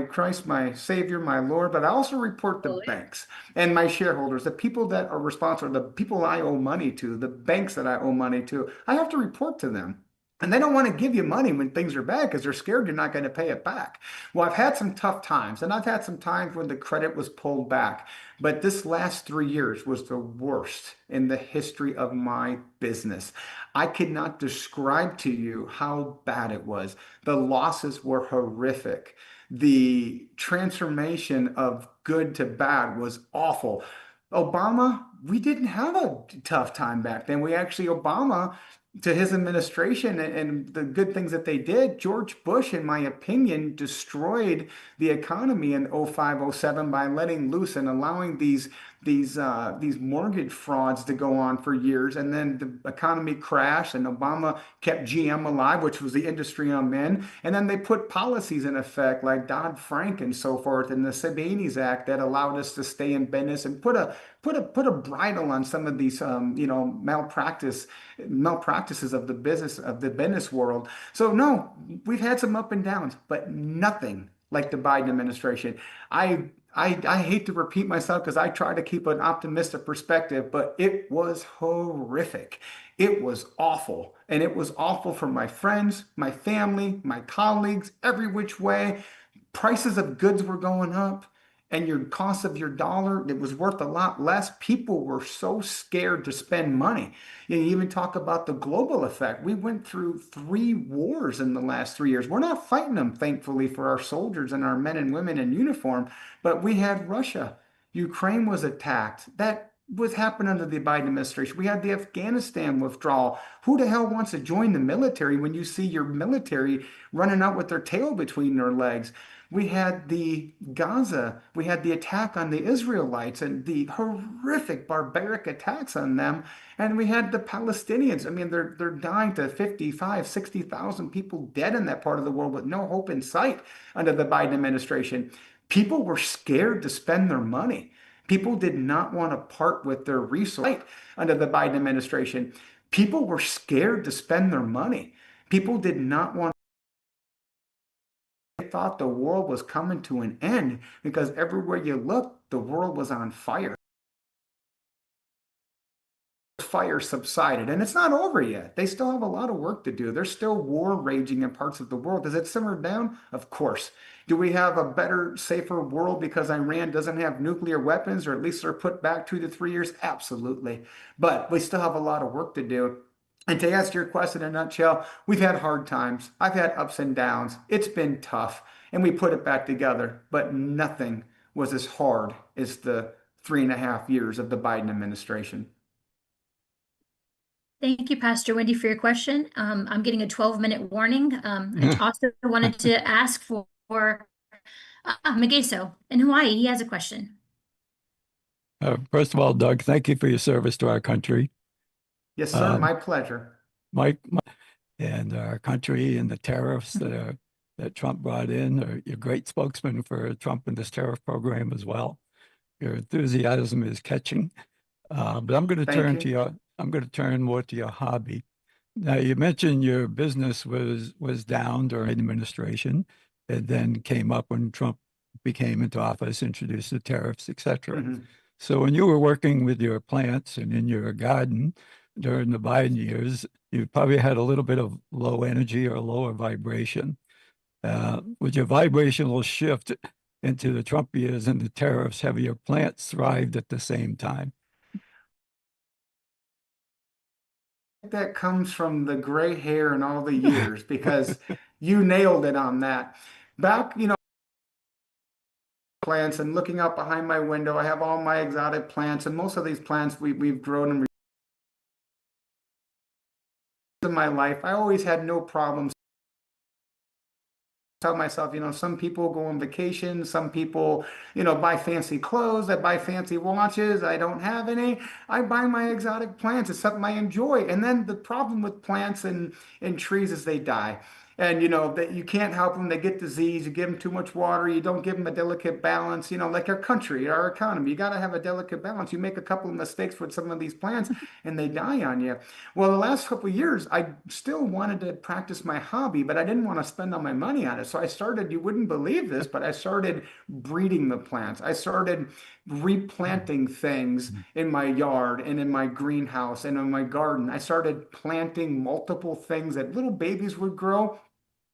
Christ, my Savior, my Lord, but I also report to banks and my shareholders, the people that are responsible, the people I owe money to, the banks that I owe money to. I have to report to them. And they don't want to give you money when things are bad because they're scared you're not going to pay it back. Well, I've had some tough times, and I've had some times when the credit was pulled back. But this last 3 years was the worst in the history of my business. I could not describe to you how bad it was. The losses were horrific. The transformation of good to bad was awful. Obama, we didn't have a tough time back then. Obama, to his administration and the good things that they did, George Bush, in my opinion, destroyed the economy in 05, 07 by letting loose and allowing these mortgage frauds to go on for years. And then the economy crashed and Obama kept GM alive, which was the industry I'm in. And then they put policies in effect like Dodd-Frank and so forth and the Sarbanes Act that allowed us to stay in business and put a bridle on some of these malpractices of the business world. So no, we've had some up and downs, but nothing like the Biden administration. I hate to repeat myself because I try to keep an optimistic perspective, but it was horrific. It was awful. And it was awful for my friends, my family, my colleagues, every which way. Prices of goods were going up and your cost of your dollar, it was worth a lot less. People were so scared to spend money. You even talk about the global effect. We went through 3 wars in the last 3 years. We're not fighting them, thankfully, for our soldiers and our men and women in uniform, but we had Russia. Ukraine was attacked. That was happening under the Biden administration. We had the Afghanistan withdrawal. Who the hell wants to join the military when you see your military running out with their tail between their legs? We had the Gaza, we had the attack on the Israelites and the horrific barbaric attacks on them. And we had the Palestinians. I mean, they're dying to 55, 60,000 people dead in that part of the world with no hope in sight under the Biden administration. People were scared to spend their money. People did not want to part with their resources under the Biden administration. People were scared to spend their money. People did not want. They thought the world was coming to an end because everywhere you looked, the world was on fire. Fire subsided, and it's not over yet. They still have a lot of work to do. There's still war raging in parts of the world. Does it simmer down? Of course. Do we have a better, safer world because Iran doesn't have nuclear weapons, or at least they're put back 2 to 3 years? Absolutely. But we still have a lot of work to do. And to answer your question in a nutshell, we've had hard times. I've had ups and downs. It's been tough, and we put it back together. But nothing was as hard as the 3.5 years of the Biden administration. Thank you, Pastor Wendy, for your question. I'm getting a 12-minute warning. I also wanted to ask for Mageso in Hawaii. He has a question. First of all, Doug, thank you for your service to our country. Yes, sir. My pleasure. Mike, and our country and the tariffs that Trump brought in. You're a great spokesman for Trump and this tariff program as well. Your enthusiasm is catching. But I'm going to turn to your. I'm going to turn more to your hobby. Now, you mentioned your business was down during the administration, and then came up when Trump became into office, introduced the tariffs, et cetera. Mm-hmm. So when you were working with your plants and in your garden during the Biden years, you probably had a little bit of low energy or lower vibration. With your vibrational shift into the Trump years and the tariffs, have your plants thrived at the same time? That comes from the gray hair and all the years, because you nailed it on that. Back, plants, and looking out behind my window, I have all my exotic plants, and most of these plants we've grown and in my life. I always had no problems. Tell myself, some people go on vacation, some people, buy fancy clothes, I buy fancy watches, I don't have any. I buy my exotic plants. It's something I enjoy. And then the problem with plants and trees is they die. And that you can't help them. They get disease. You give them too much water. You don't give them a delicate balance. Like our country, our economy, you got to have a delicate balance. You make a couple of mistakes with some of these plants, and they die on you. Well, the last couple of years, I still wanted to practice my hobby, but I didn't want to spend all my money on it. So I started. You wouldn't believe this, but I started breeding the plants. I started replanting things in my yard and in my greenhouse and in my garden. I started planting multiple things that little babies would grow.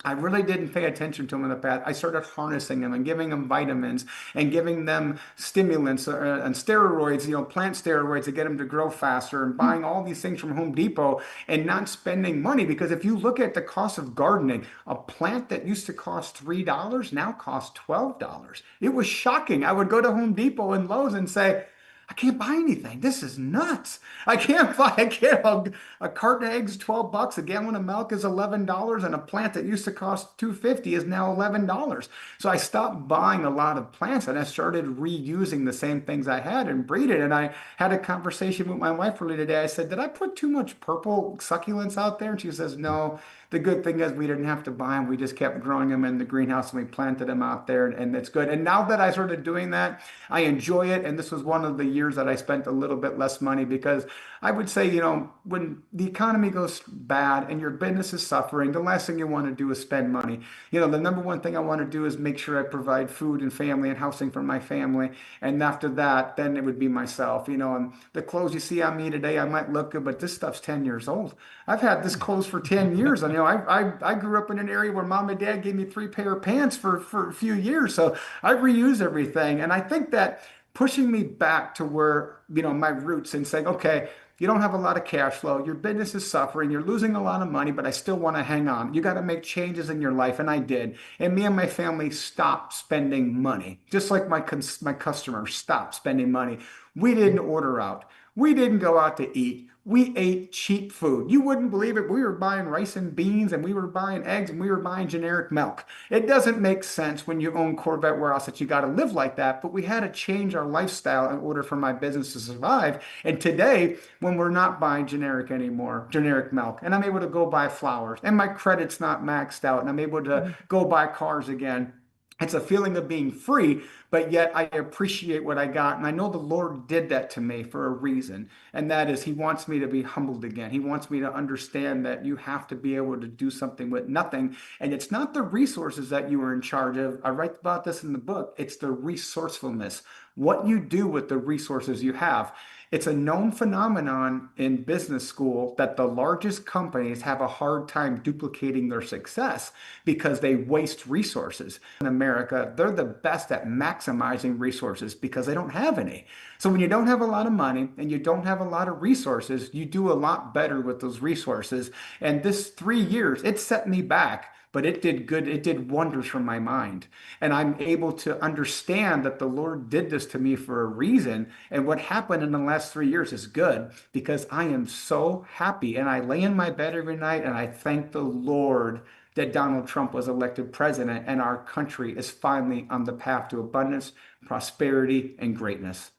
I really didn't pay attention to them in the past. I started harnessing them and giving them vitamins and giving them stimulants and steroids, plant steroids to get them to grow faster, and buying all these things from Home Depot and not spending money. Because if you look at the cost of gardening, a plant that used to cost $3 now costs $12. It was shocking. I would go to Home Depot and Lowe's and say, I can't buy anything. This is nuts. I can't a carton of eggs, $12, a gallon of milk is $11, and a plant that used to cost $2.50 is now $11. So I stopped buying a lot of plants and I started reusing the same things I had and breeding. And I had a conversation with my wife earlier today. I said, did I put too much purple succulents out there? And she says, no. The good thing is we didn't have to buy them. We just kept growing them in the greenhouse and we planted them out there, and it's good. And now that I started doing that, I enjoy it. And this was one of the years that I spent a little bit less money, because I would say, when the economy goes bad and your business is suffering, the last thing you want to do is spend money. The number one thing I want to do is make sure I provide food and family and housing for my family. And after that, then it would be myself, and the clothes you see on me today, I might look good, but this stuff's 10 years old. I've had this clothes for 10 years. And, I grew up in an area where mom and dad gave me 3 pair of pants for a few years. So I reuse everything. And I think that pushing me back to where, my roots, and saying, okay, you don't have a lot of cash flow, your business is suffering, you're losing a lot of money, but I still want to hang on. You got to make changes in your life. And I did. And me and my family stopped spending money, just like my customers stopped spending money. We didn't order out. We didn't go out to eat. We ate cheap food. You wouldn't believe it. We were buying rice and beans, and we were buying eggs, and we were buying generic milk. It doesn't make sense when you own Corvette warehouse that you got to live like that, but we had to change our lifestyle in order for my business to survive. And today, when we're not buying generic anymore, generic milk, and I'm able to go buy flowers, and my credit's not maxed out, and I'm able to go buy cars again. It's a feeling of being free, but yet I appreciate what I got. And I know the Lord did that to me for a reason. And that is, He wants me to be humbled again. He wants me to understand that you have to be able to do something with nothing. And it's not the resources that you are in charge of. I write about this in the book. It's the resourcefulness, what you do with the resources you have. It's a known phenomenon in business school that the largest companies have a hard time duplicating their success because they waste resources. In America, they're the best at maximizing resources because they don't have any. So when you don't have a lot of money and you don't have a lot of resources, you do a lot better with those resources. And this 3 years, it set me back. But it did good. It did wonders for my mind. And I'm able to understand that the Lord did this to me for a reason. And what happened in the last 3 years is good, because I am so happy. And I lay in my bed every night and I thank the Lord that Donald Trump was elected president and our country is finally on the path to abundance, prosperity, and greatness.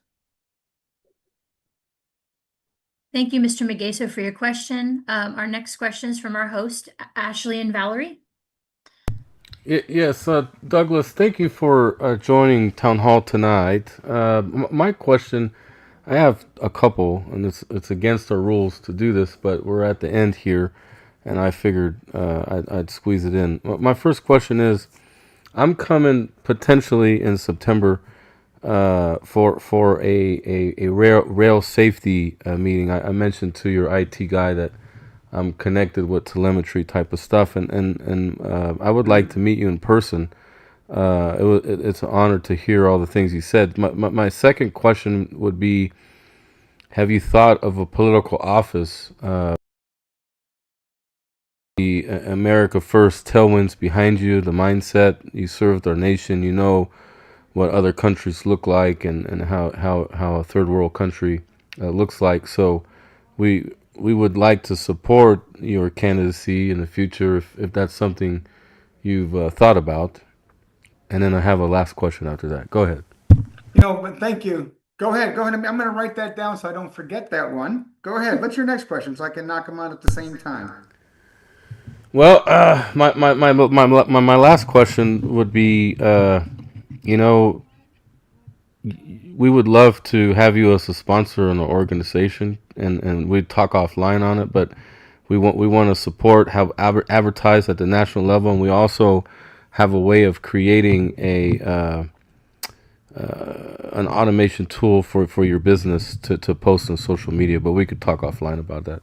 Thank you, Mr. Magaso, for your question. Our next question is from our host, Ashley and Valerie. Yes, Douglas, thank you for joining Town Hall tonight. My question, I have a couple, and it's against our rules to do this, but we're at the end here, and I figured I'd squeeze it in. My first question is, I'm coming potentially in September for a rail safety meeting. I mentioned to your IT guy that I'm connected with telemetry type of stuff, and I would like to meet you in person. It's an honor to hear all the things you said. My second question would be, have you thought of a political office? The America First tailwinds behind you, the mindset, you served our nation, you know what other countries look like and how a third world country looks like. So we would like to support your candidacy in the future if that's something you've thought about. And then I have a last question after that. Go ahead. But thank you. Go ahead. I'm going to write that down so I don't forget that one. Go ahead. What's your next question so I can knock them out at the same time? Well, my last question would be, you know, we would love to have you as a sponsor in an organization, and we'd talk offline on it. But we want to support, have advertise at the national level, and we also have a way of creating an automation tool for your business to post on social media. But we could talk offline about that.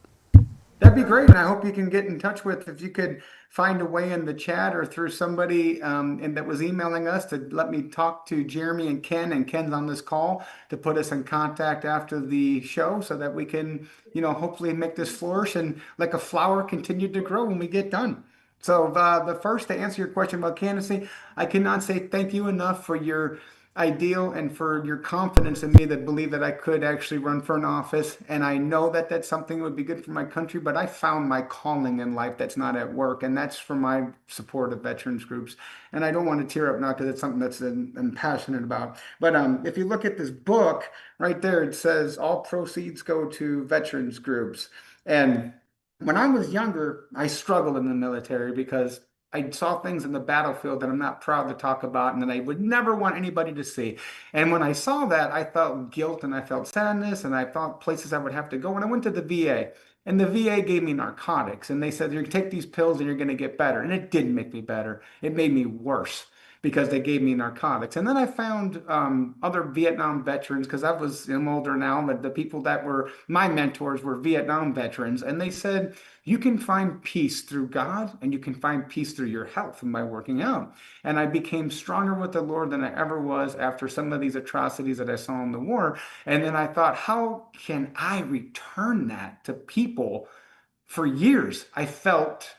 That'd be great, and I hope you can get in touch with, if you could find a way in the chat or through somebody and that was emailing us, to let me talk to Jeremy and Ken, and Ken's on this call, to put us in contact after the show so that we can, hopefully make this flourish and like a flower continue to grow when we get done. So the first, to answer your question about candidacy, I cannot say thank you enough for your ideal and for your confidence in me, that believe that I could actually run for an office. And I know that that's something that would be good for my country, but I found my calling in life that's not at work, and that's for my support of veterans groups. And I don't want to tear up now, because it's something that's I'm passionate about. But if you look at this book right there, it says all proceeds go to veterans groups. And when I was younger, I struggled in the military because I saw things in the battlefield that I'm not proud to talk about and that I would never want anybody to see. And when I saw that, I felt guilt and I felt sadness, and I thought places I would have to go. And I went to the VA, and the VA gave me narcotics, and they said, you're going to take these pills and you're going to get better. And it didn't make me better. It made me worse, because they gave me narcotics. And then I found other Vietnam veterans, because I'm older now, but the people that were my mentors were Vietnam veterans. And they said, you can find peace through God, and you can find peace through your health and by working out. And I became stronger with the Lord than I ever was after some of these atrocities that I saw in the war. And then I thought, how can I return that to people? For years, I felt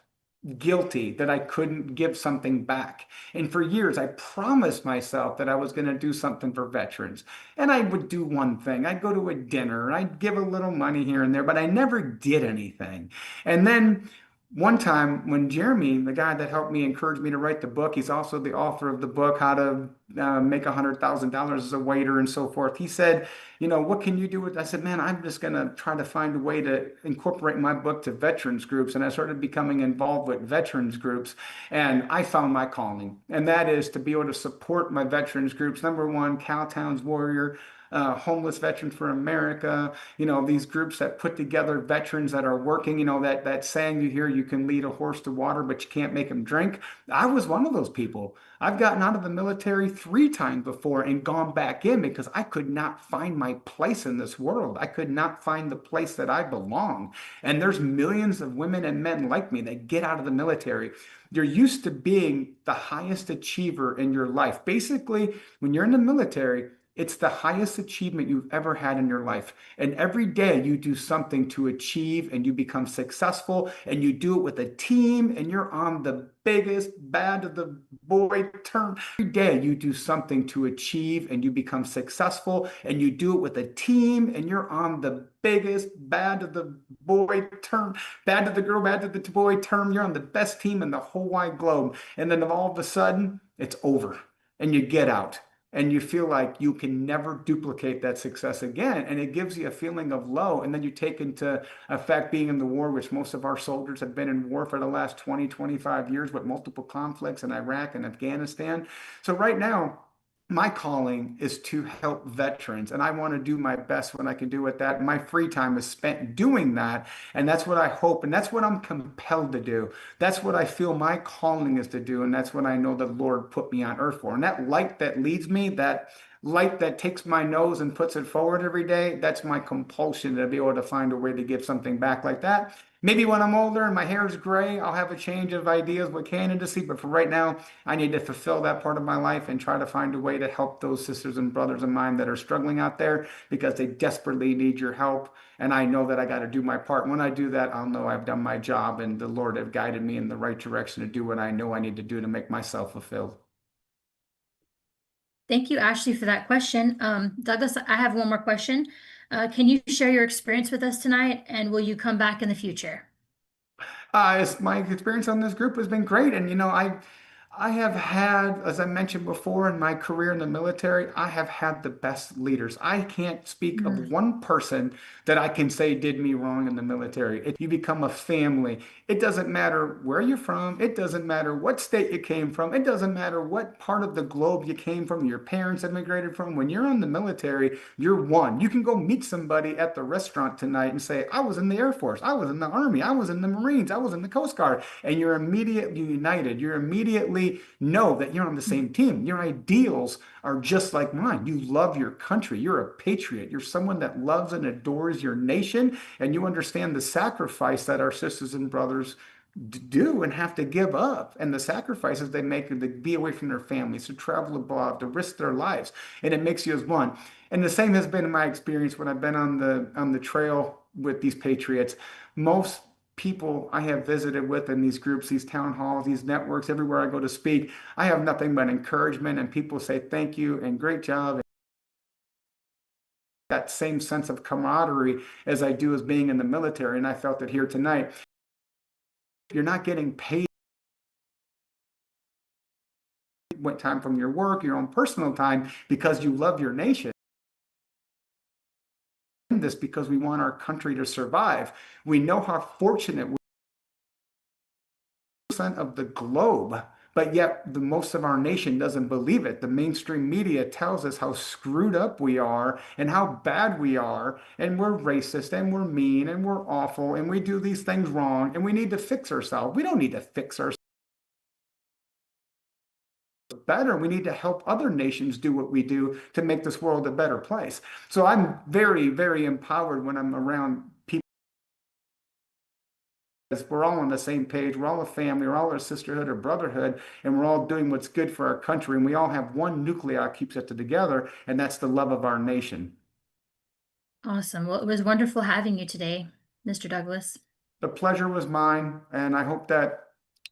guilty that I couldn't give something back. And for years, I promised myself that I was going to do something for veterans. And I would do one thing. I'd go to a dinner, and I'd give a little money here and there, but I never did anything. And then one time, when Jeremy, the guy that helped me, encouraged me to write the book, he's also the author of the book, How to Make $100,000 as a Waiter and so forth. He said, what can you do with? I said, man, I'm just going to try to find a way to incorporate my book to veterans groups. And I started becoming involved with veterans groups, and I found my calling. And that is to be able to support my veterans groups. Number one, Cowtown's Warrior, Homeless Veterans for America, these groups that put together veterans that are working, that saying you hear, you can lead a horse to water, but you can't make him drink. I was one of those people. I've gotten out of the military 3 times before and gone back in because I could not find my place in this world. I could not find the place that I belong. And there's millions of women and men like me that get out of the military. You're used to being the highest achiever in your life. Basically, when you're in the military, it's the highest achievement you've ever had in your life. And every day you do something to achieve, and you become successful, and you do it with a team, and you're on the biggest bad of the boy term. Every day you do something to achieve, and you become successful, and you do it with a team, and you're on the biggest bad of the boy term, bad of the girl, bad of the boy term. You're on the best team in the whole wide globe. And then all of a sudden it's over, and you get out. And you feel like you can never duplicate that success again. And it gives you a feeling of low. And then you take into effect being in the war, which most of our soldiers have been in war for the last 20, 25 years, with multiple conflicts in Iraq and Afghanistan. So right now, my calling is to help veterans, and I want to do my best when I can do with that. My free time is spent doing that, and that's what I hope, and that's what I'm compelled to do. That's what I feel my calling is to do, and that's what I know the Lord put me on earth for. And that light that leads me, that light that takes my nose and puts it forward every day, that's my compulsion, to be able to find a way to give something back like that. Maybe when I'm older and my hair is gray, I'll have a change of ideas with candidacy. But for right now, I need to fulfill that part of my life and try to find a way to help those sisters and brothers of mine that are struggling out there, because they desperately need your help. And I know that I got to do my part. When I do that, I'll know I've done my job, and the Lord have guided me in the right direction to do what I know I need to do to make myself fulfilled. Thank you, Ashley, for that question. Douglas, I have one more question. Can you share your experience with us tonight, and will you come back in the future? My experience on this group has been great. And, I have had, as I mentioned before, in my career in the military, I have had the best leaders. I can't speak of one person that I can say did me wrong in the military. You become a family. It doesn't matter where you're from. It doesn't matter what state you came from. It doesn't matter what part of the globe you came from, your parents immigrated from. When you're in the military, you're one. You can go meet somebody at the restaurant tonight and say, I was in the Air Force. I was in the Army. I was in the Marines. I was in the Coast Guard. And you're immediately united. You're immediately know that you're on the same team. Your ideals are just like mine. You love your country. You're a patriot. You're someone that loves and adores your nation, and you understand the sacrifice that our sisters and brothers do and have to give up, and the sacrifices they make to be away from their families, to travel abroad, to risk their lives, and it makes you as one. And the same has been my experience when I've been on the trail with these patriots. Most people I have visited with in these groups, these town halls, these networks, everywhere I go to speak, I have nothing but encouragement, and people say thank you and great job. That same sense of camaraderie as I do as being in the military, and I felt it here tonight. You're not getting paid time from your work, your own personal time, because you love your nation. This because we want our country to survive. We know how fortunate we are of the globe, but yet the most of our nation doesn't believe it. The mainstream media tells us how screwed up we are and how bad we are, and we're racist and we're mean and we're awful and we do these things wrong and we need to fix ourselves. We don't need to fix ourselves better. We need to help other nations do what we do to make this world a better place. So I'm very, very empowered when I'm around people. We're all on the same page. We're all a family. We're all a sisterhood or brotherhood, and we're all doing what's good for our country. And we all have one nuclei keeps it together, and that's the love of our nation. Awesome. Well, it was wonderful having you today, Mr. Douglas. The pleasure was mine, and I hope that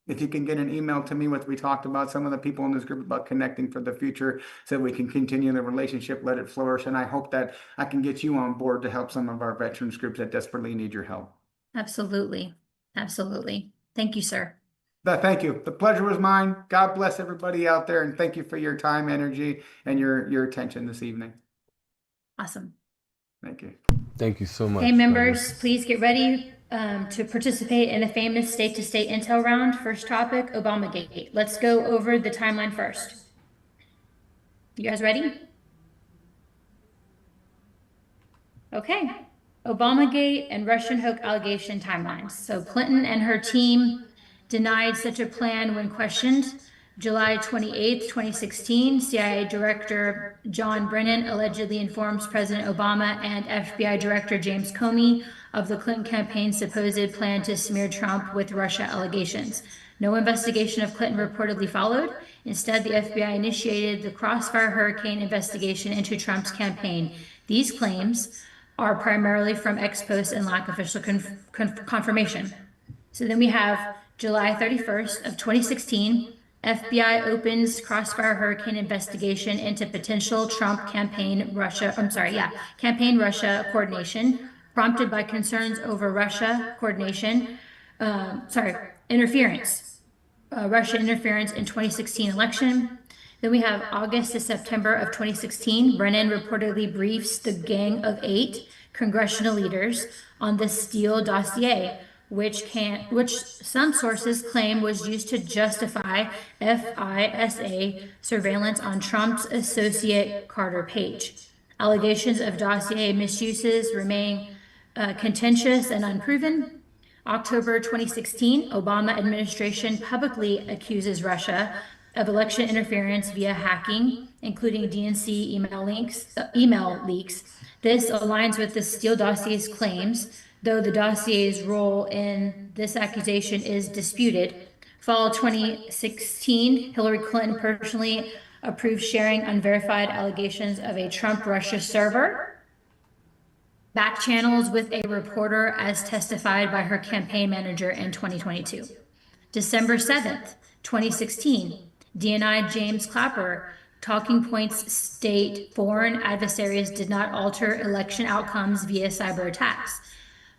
if you can get an email to me, what we talked about, some of the people in this group about connecting for the future so we can continue the relationship, let it flourish. And I hope that I can get you on board to help some of our veterans groups that desperately need your help. Absolutely. Absolutely. Thank you, sir. Thank you. The pleasure was mine. God bless everybody out there. And thank you for your time, energy, and your attention this evening. Awesome. Thank you. Thank you so much. Hey, members, please get ready to participate in a famous state-to-state intel round. First topic, OBAMAGATE. Let's go over the timeline first. You guys ready? Okay. OBAMAGATE and Russian hoax allegation timelines. So Clinton and her team denied such a plan when questioned. July 28th, 2016, CIA Director John Brennan allegedly informs President Obama and FBI Director James Comey of the Clinton campaign's supposed plan to smear Trump with Russia allegations. No investigation of Clinton reportedly followed. Instead, the FBI initiated the Crossfire Hurricane investigation into Trump's campaign. These claims are primarily from ex post and lack official confirmation. So then we have July 31st of 2016, FBI opens Crossfire Hurricane investigation into potential Trump campaign Russia coordination, prompted by concerns over Russia interference in 2016 election. Then we have August to September of 2016. Brennan reportedly briefs the Gang of Eight congressional leaders on the Steele dossier, which some sources claim was used to justify FISA surveillance on Trump's associate Carter Page. Allegations of dossier misuses remain contentious and unproven. October 2016, Obama administration publicly accuses Russia of election interference via hacking, including DNC email leaks. This aligns with the Steele dossier's claims, though the dossier's role in this accusation is disputed. Fall 2016, Hillary Clinton personally approved sharing unverified allegations of a Trump-Russia server, back channels with a reporter as testified by her campaign manager in 2022. December 7th, 2016, DNI James Clapper, talking points state foreign adversaries did not alter election outcomes via cyber attacks,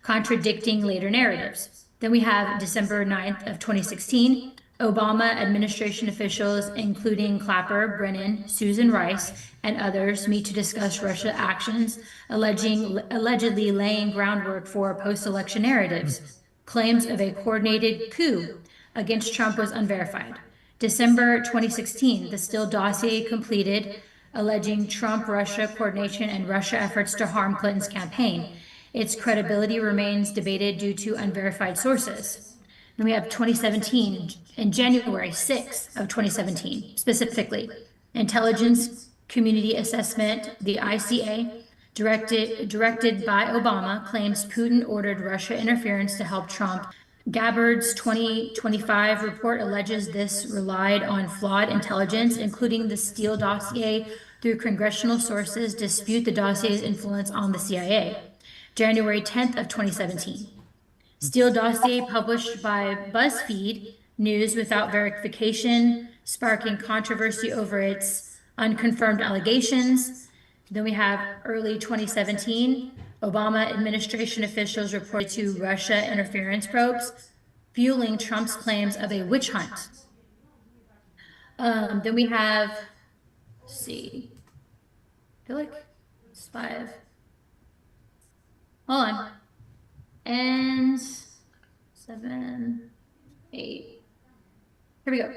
contradicting later narratives. Then we have December 9th of 2016, Obama administration officials, including Clapper, Brennan, Susan Rice, and others, meet to discuss Russia actions, allegedly laying groundwork for post-election narratives. Claims of a coordinated coup against Trump was unverified. December 2016, the Steele dossier completed, alleging Trump-Russia coordination and Russia efforts to harm Clinton's campaign. Its credibility remains debated due to unverified sources. Then we have 2017, in January 6th of 2017, specifically, Intelligence Community Assessment, the ICA, directed by Obama, claims Putin ordered Russia interference to help Trump. Gabbard's 2025 report alleges this relied on flawed intelligence, including the Steele dossier through congressional sources, dispute the dossier's influence on the CIA. January 10th of 2017. Steele dossier published by BuzzFeed News without verification, sparking controversy over its unconfirmed allegations. Then we have early 2017, Obama administration officials reported to Russia interference probes, fueling Trump's claims of a witch hunt. Then we have, let's see, I feel like it's 5. Hold on. And 7, 8. Here we go.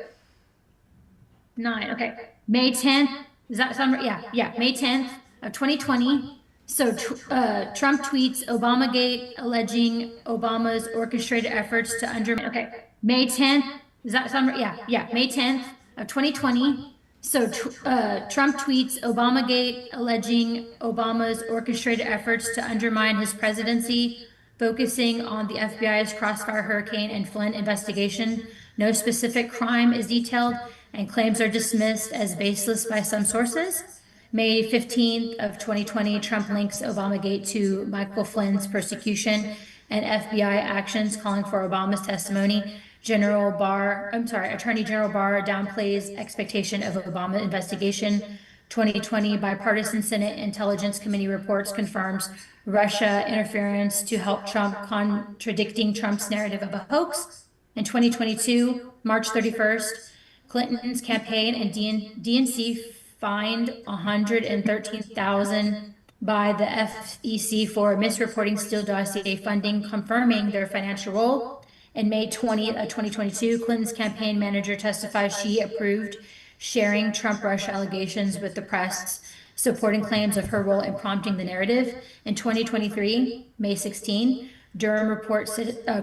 9. Okay. May 10th. Does that sound right? Yeah. May 10th of 2020. So Trump tweets Obamagate, alleging Obama's orchestrated efforts to undermine. Okay. May 10th. Does that sound right? Yeah. May 10th of 2020. So Trump tweets Obamagate, alleging Obama's orchestrated efforts to undermine his presidency, focusing on the FBI's Crossfire Hurricane and Flynn investigation. No specific crime is detailed, and claims are dismissed as baseless by some sources. May 15th of 2020, Trump links Obamagate to Michael Flynn's persecution and FBI actions, calling for Obama's testimony. Attorney General Barr downplays expectation of Obama investigation. 2020 bipartisan Senate Intelligence Committee reports confirms Russia interference to help Trump, contradicting Trump's narrative of a hoax. In 2022, March 31st, Clinton's campaign and DNC fined $113,000 by the FEC for misreporting Steele dossier funding, confirming their financial role. In May 20th of 2022, Clinton's campaign manager testifies she approved sharing Trump-Russia allegations with the press, supporting claims of her role in prompting the narrative. In 2023, May 16, Durham reports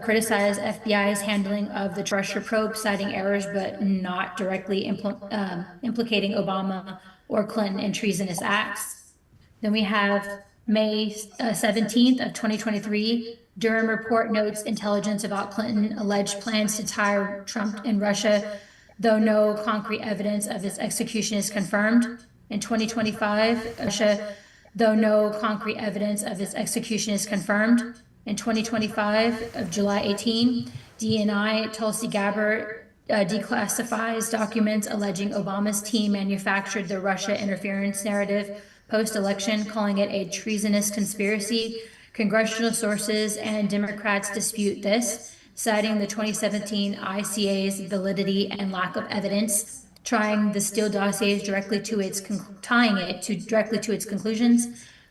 criticized FBI's handling of the Russia probe, citing errors but not directly implicating Obama or Clinton in treasonous acts. Then we have May 17th of 2023, Durham report notes intelligence about Clinton alleged plans to tie Trump and Russia, though no concrete evidence of its execution is confirmed. In 2025, Russia, though no concrete evidence of its execution is confirmed. In 2025 of July 18, DNI Tulsi Gabbard declassifies documents alleging Obama's team manufactured the Russia interference narrative post-election, calling it a treasonous conspiracy. Congressional sources and Democrats dispute this, citing the 2017 ICA's validity and lack of evidence, tying the Steele dossiers directly to its conclusions.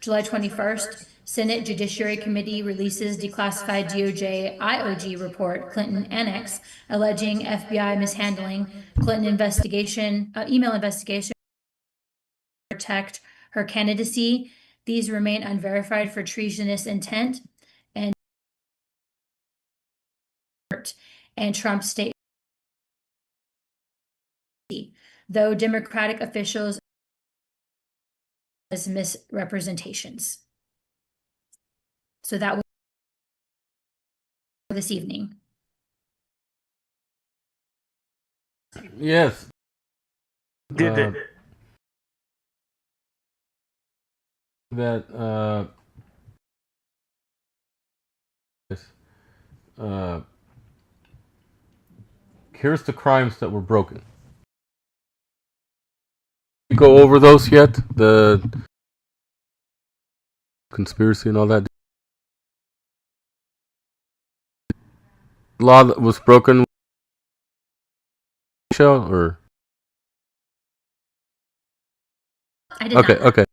July 21st, Senate Judiciary Committee releases declassified DOJ IOG report, Clinton Annex, alleging FBI mishandling Clinton email investigation to protect her candidacy. These remain unverified for treasonous intent and Trump's state, though Democratic officials as misrepresentations. So that was this evening. Yes. Here's the crimes that were broken. Go over those yet? The conspiracy and all that. Law that was broken Shell, or? I did Okay, not. okay.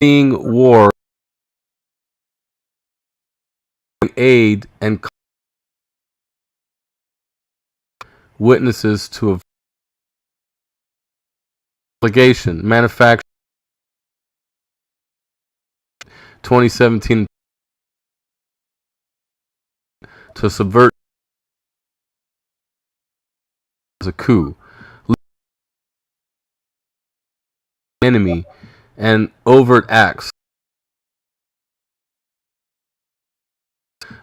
18 war, aid, and witnesses to a obligation, manufactured 2017 to subvert as a coup, enemy, and overt acts,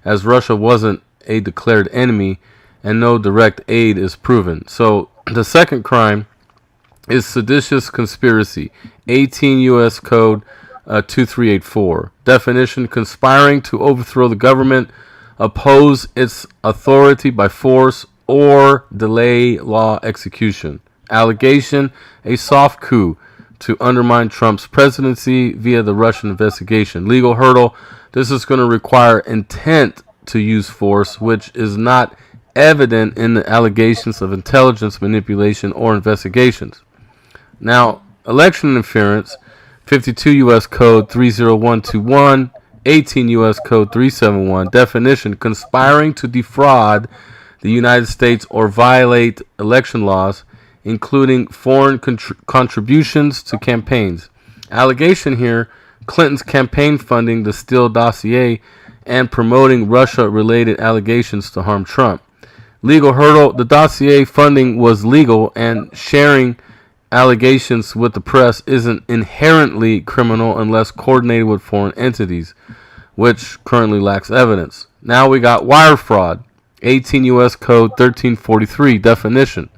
as Russia wasn't a declared enemy and no direct aid is proven. So the second crime is seditious conspiracy, 18 U.S. Code 2384. Definition: conspiring to overthrow the government, oppose its authority by force, or delay law execution. Allegation: a soft coup to undermine Trump's presidency via the Russian investigation. Legal hurdle: this is going to require intent to use force, which is not evident in the allegations of intelligence manipulation or investigations. Now, election interference, 52 U.S. Code 30121, 18 U.S. Code 371. Definition: conspiring to defraud the United States or violate election laws, including foreign contributions to campaigns. Allegation here: Clinton's campaign funding the Steele dossier and promoting Russia-related allegations to harm Trump. Legal hurdle: the dossier funding was legal, and sharing allegations with the press isn't inherently criminal unless coordinated with foreign entities, which currently lacks evidence. Now we got wire fraud, 18 U.S. Code 1343. Definition: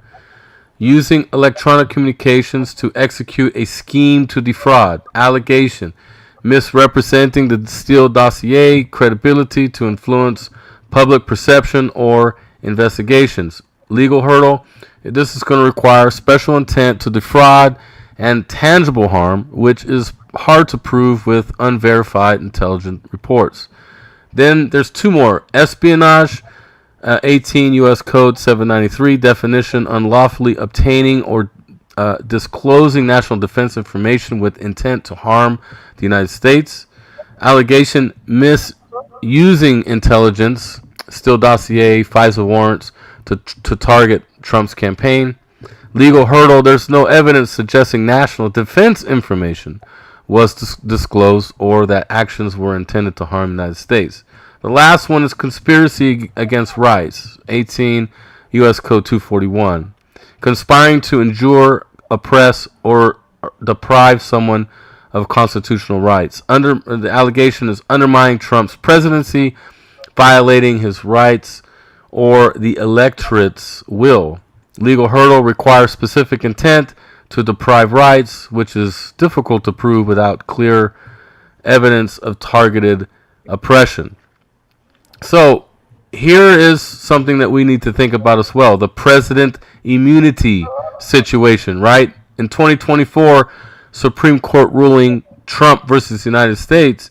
using electronic communications to execute a scheme to defraud. Allegation: misrepresenting the Steele dossier credibility to influence public perception or investigations. Legal hurdle: this is going to require special intent to defraud and tangible harm, which is hard to prove with unverified intelligence reports. Then there's two more. Espionage, 18 U.S. Code 793. Definition: unlawfully obtaining or disclosing national defense information with intent to harm the United States. Allegation: misusing intelligence, Steele dossier, FISA warrants to target Trump's campaign. Legal hurdle: there's no evidence suggesting national defense information was disclosed or that actions were intended to harm the United States. The last one is conspiracy against rights, 18 U.S. Code 241. Conspiring to injure, oppress, or deprive someone of constitutional rights. The allegation is undermining Trump's presidency, violating his rights, or the electorate's will. Legal hurdle: requires specific intent to deprive rights, which is difficult to prove without clear evidence of targeted oppression. So here is something that we need to think about as well: the president immunity situation, right? In 2024 Supreme Court ruling, Trump versus the United States,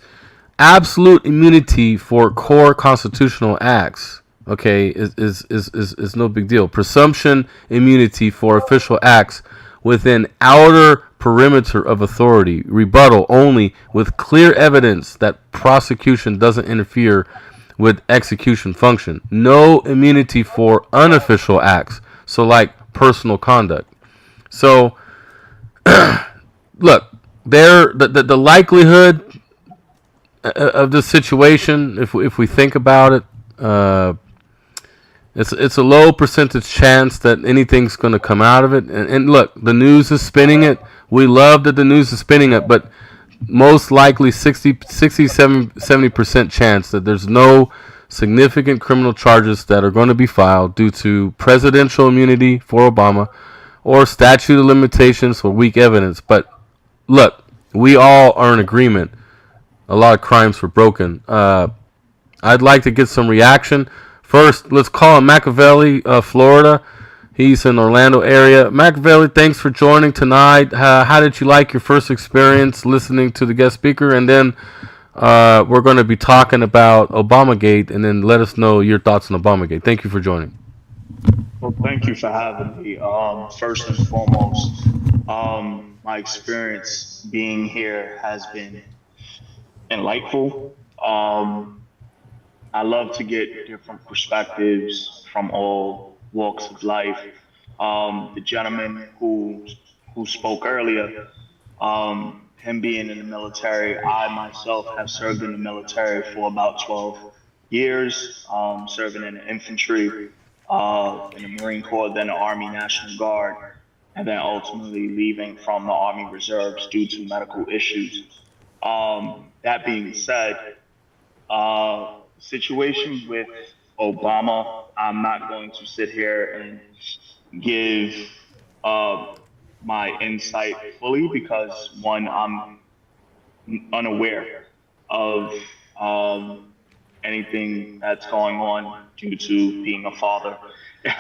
absolute immunity for core constitutional acts, okay, is no big deal. Presumption immunity for official acts within outer perimeter of authority. Rebuttal only with clear evidence that prosecution doesn't interfere with execution function. No immunity for unofficial acts, so like personal conduct. So look, the likelihood of this situation, if we think about it, it's a low percentage chance that anything's going to come out of it. And look, the news is spinning it. We love that the news is spinning it, but most likely 70% chance that there's no significant criminal charges that are going to be filed due to presidential immunity for Obama or statute of limitations for weak evidence. But look, we all are in agreement. A lot of crimes were broken. I'd like to get some reaction. First, let's call him Machiavelli, Florida. He's in Orlando area. Machiavelli, thanks for joining tonight. How did you like your first experience listening to the guest speaker? And then we're going to be talking about Obamagate, and then let us know your thoughts on Obamagate. Thank you for joining. Well, thank you for having me. First and foremost, my experience being here has been enlightful. I love to get different perspectives from all walks of life. The gentleman who spoke earlier, him being in the military, I myself have served in the military for about 12 years, serving in the infantry, in the Marine Corps, then the Army National Guard, and then ultimately leaving from the Army Reserves due to medical issues. That being said, situation with Obama, I'm not going to sit here and give my insight fully because one, I'm unaware of anything that's going on due to being a father. So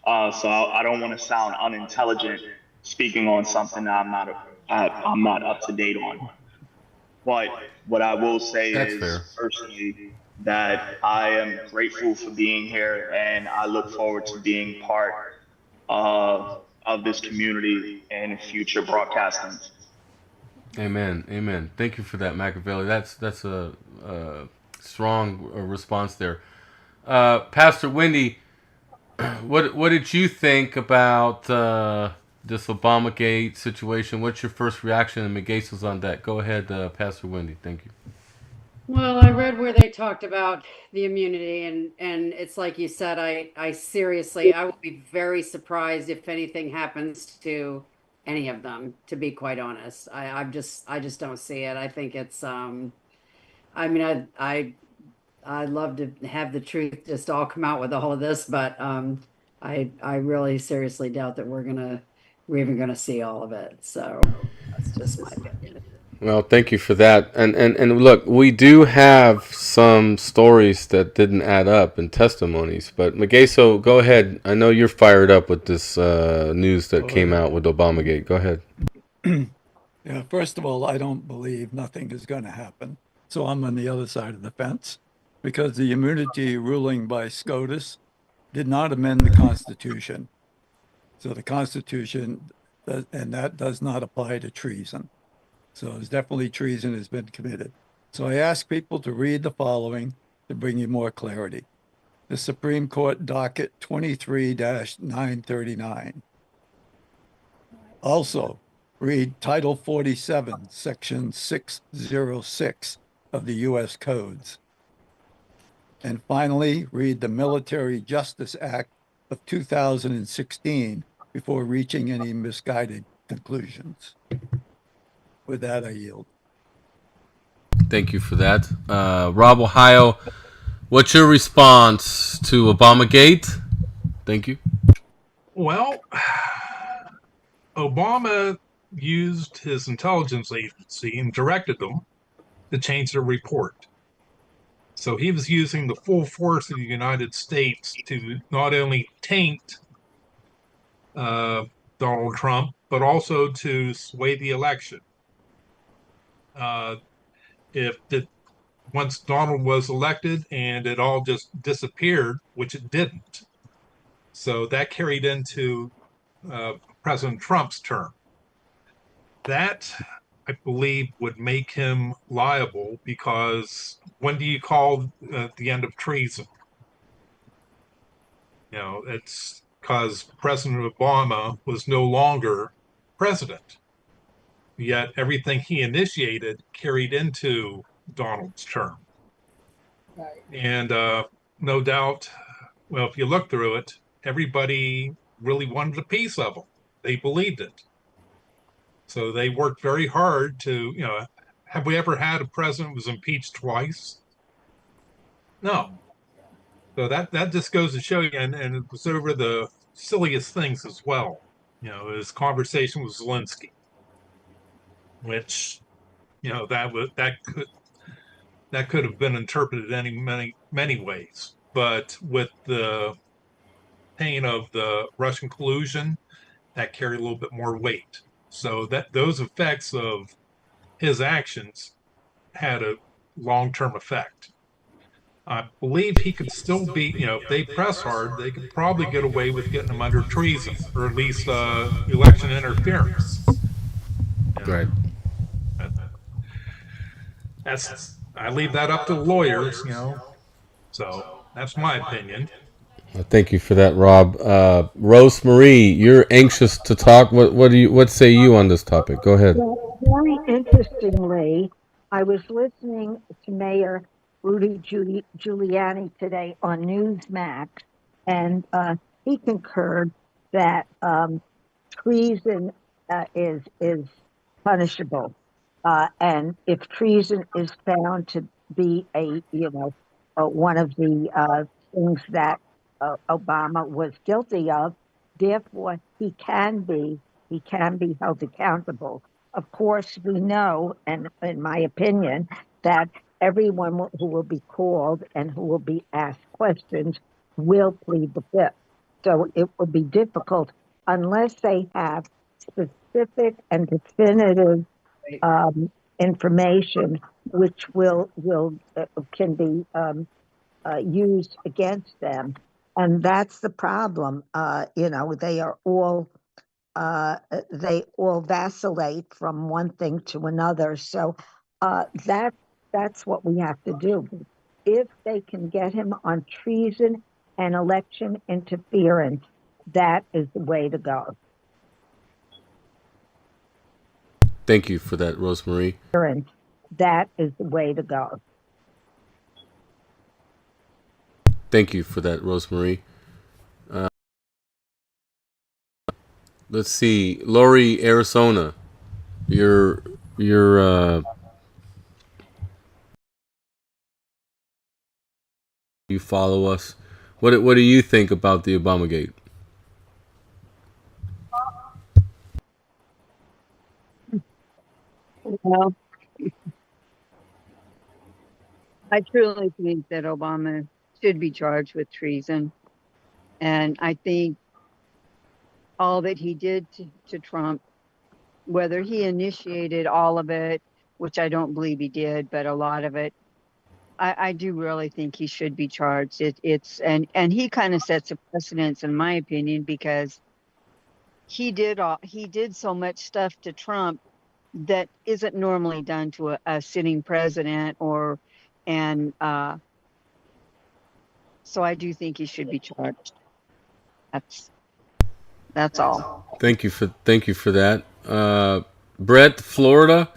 I don't want to sound unintelligent speaking on something that I'm not up to date on. But what I will say That's is fair. personally that I am grateful for being here and I look forward to being part of this community in future broadcasting. Amen. Amen. Thank you for that, Machiavelli. That's a strong response there. Pastor Wendy, what did you think about this Obamagate situation? What's your first reaction? And McGase was on that. Go ahead, Pastor Wendy. Thank you. Well, I read where they talked about the immunity, and it's like you said, I seriously, I will be very surprised if anything happens to any of them, to be quite honest. I just don't see it. I think it's I mean I love to have the truth just all come out with all of this, but I really seriously doubt that we're even gonna see all of it. So that's just my opinion. Well, thank you for that. And look, we do have some stories that didn't add up and testimonies. But Mageso, go ahead. I know you're fired up with this news that came out with Obamagate. Go ahead. Yeah, first of all, I don't believe nothing is going to happen. So I'm on the other side of the fence because the immunity ruling by SCOTUS did not amend the Constitution. So the Constitution, and that does not apply to treason. So there's definitely treason has been committed. So I ask people to read the following to bring you more clarity. The Supreme Court docket 23-939. Also, read Title 47, Section 606 of the U.S. Codes. And finally, read the Military Justice Act of 2016 before reaching any misguided conclusions. With that, I yield. Thank you for that. Rob Ohio, what's your response to Obamagate? Thank you. Well, Obama used his intelligence agency and directed them to change their report. So he was using the full force of the United States to not only taint Donald Trump, but also to sway the election. If once Donald was elected and it all just disappeared, which it didn't. So that carried into President Trump's term. That, I believe, would make him liable because when do you call the end of treason? You know, it's because President Obama was no longer president. Yet everything he initiated carried into Donald's term. Right. And no doubt, well, if you look through it, everybody really wanted a piece of him. They believed it. So they worked very hard to, have we ever had a president who was impeached twice? No. So that just goes to show you, and it was over the silliest things as well. His conversation with Zelensky, which, that could have been interpreted many ways. But with the pain of the Russian collusion, that carried a little bit more weight. So that those effects of his actions had a long-term effect. I believe he could still be, if they press hard, they could probably get away with getting him under treason or at least election interference. Right. I leave that up to the lawyers, So that's my opinion. Thank you for that, Rob. Rose Marie, you're anxious to talk. What say you on this topic? Go ahead. Well, very interestingly, I was listening to Mayor Rudy Giuliani today on Newsmax, and he concurred that treason is punishable, and if treason is found to be one of the things that Obama was guilty of, therefore he can be held accountable. Of course, we know, and in my opinion, that everyone who will be called and who will be asked questions will plead the fifth. So it will be difficult unless they have specific and definitive information, which can be used against them. And that's the problem. They all vacillate from one thing to another. So that's what we have to do. If they can get him on treason and election interference, that is the way to go. Thank you for that, Rosemarie. That is the way to go. Thank you for that, Rosemarie. Let's see, Lori, Arizona. You follow us. What do you think about the Obamagate? Well, I truly think that Obama should be charged with treason. And I think all that he did to Trump, whether he initiated all of it, which I don't believe he did, but a lot of it, I do really think he should be charged. And he kind of sets a precedence, in my opinion, because he did so much stuff to Trump that isn't normally done to a sitting president so I do think he should be charged. That's all. Thank you for that. Brett, Florida.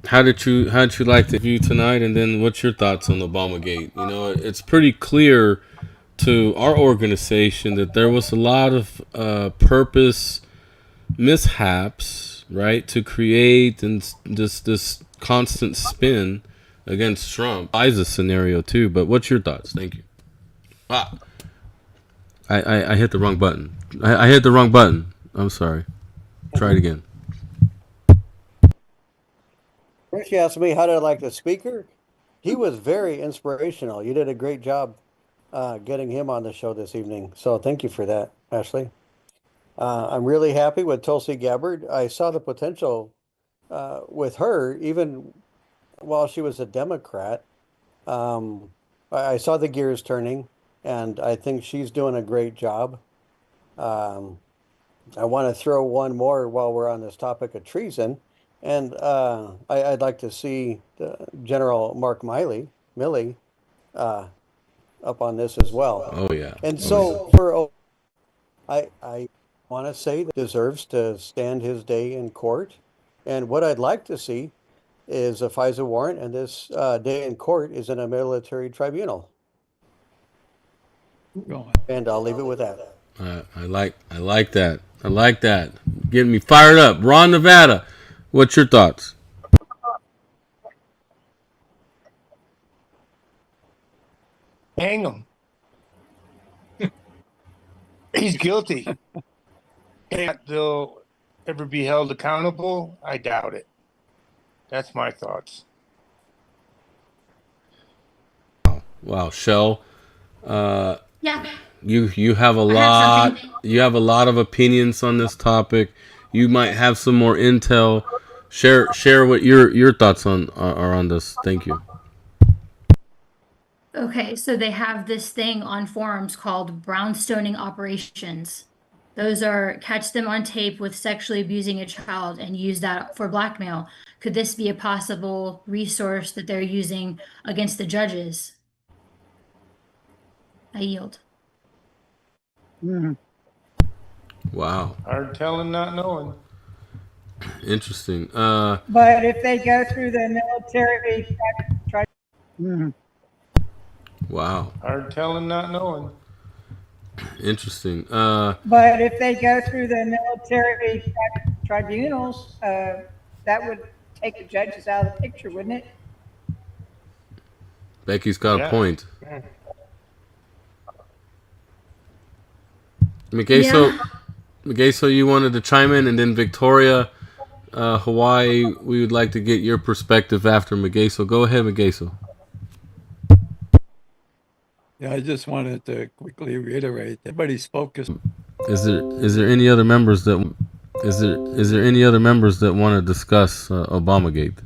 How did you like the view tonight? And then what's your thoughts on Obamagate? It's pretty clear to our organization that there was a lot of purpose mishaps, right, to create and this constant spin against Trump. Is a scenario too, but what's your thoughts? Thank you. I hit the wrong button. I hit the wrong button. I'm sorry. Try it again. First, you asked me how did I like the speaker. He was very inspirational. You did a great job getting him on the show this evening. So thank you for that, Ashley. I'm really happy with Tulsi Gabbard. I saw the potential with her, even while she was a Democrat. I saw the gears turning, and I think she's doing a great job. I want to throw one more while we're on this topic of treason. And I'd like to see General Mark Milley up on this as well. Oh, yeah. And I want to say that he deserves to stand his day in court. And what I'd like to see is a FISA warrant, and this day in court is in a military tribunal. And I'll leave it with that. I like that. I like that. Getting me fired up. Ron, Nevada. What's your thoughts? Hang him. He's guilty. And they'll ever be held accountable? I doubt it. That's my thoughts. Wow, Shell. Yeah. You have a lot. You have a lot of opinions on this topic. You might have some more intel. share what your thoughts are on this. Thank you. Okay, so they have this thing on forums called brownstoning operations. Those are catch them on tape with sexually abusing a child and use that for blackmail. Could this be a possible resource that they're using against the judges? I yield. Wow. Hard telling, not knowing. Interesting. But if they go through the military, Wow. Hard telling, not knowing. Interesting. but if they go through the military tribunals, that would take the judges out of the picture, wouldn't it? Becky's got a point. Megeso, you wanted to chime in, and then Victoria, Hawaii, we would like to get your perspective after Megeso. Go ahead, Megeso. Yeah, I just wanted to quickly reiterate that everybody's focused. Is there any other members that want to discuss Obamagate?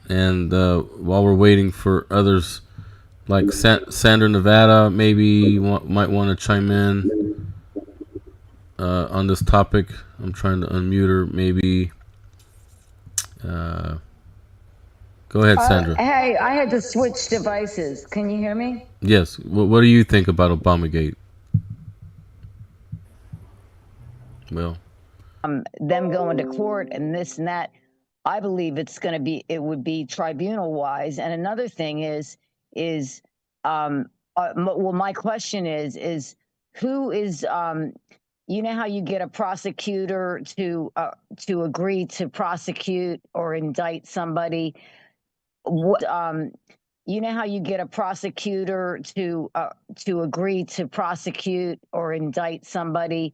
And while we're waiting for others, like Sandra Nevada, maybe might want to chime in on this topic. I'm trying to unmute her. Maybe. Go ahead, Sandra. Hey, I had to switch devices. Can you hear me? Yes. What do you think about Obamagate? Well, them going to court and this and that. I believe it would be tribunal wise. And another thing well, my question is who is, you know how you get a prosecutor to agree to prosecute or indict somebody? You know how you get a prosecutor to agree to prosecute or indict somebody?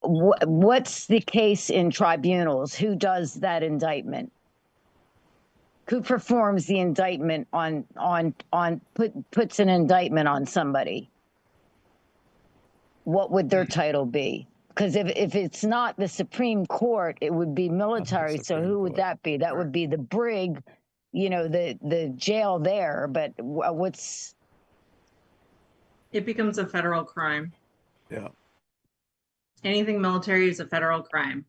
What's the case in tribunals? Who does that indictment? Who performs the indictment puts an indictment on somebody? What would their title be? Because if it's not the Supreme Court, it would be military. So who would that be? That would be the brig, the jail there. But it becomes a federal crime. Yeah. Anything military is a federal crime.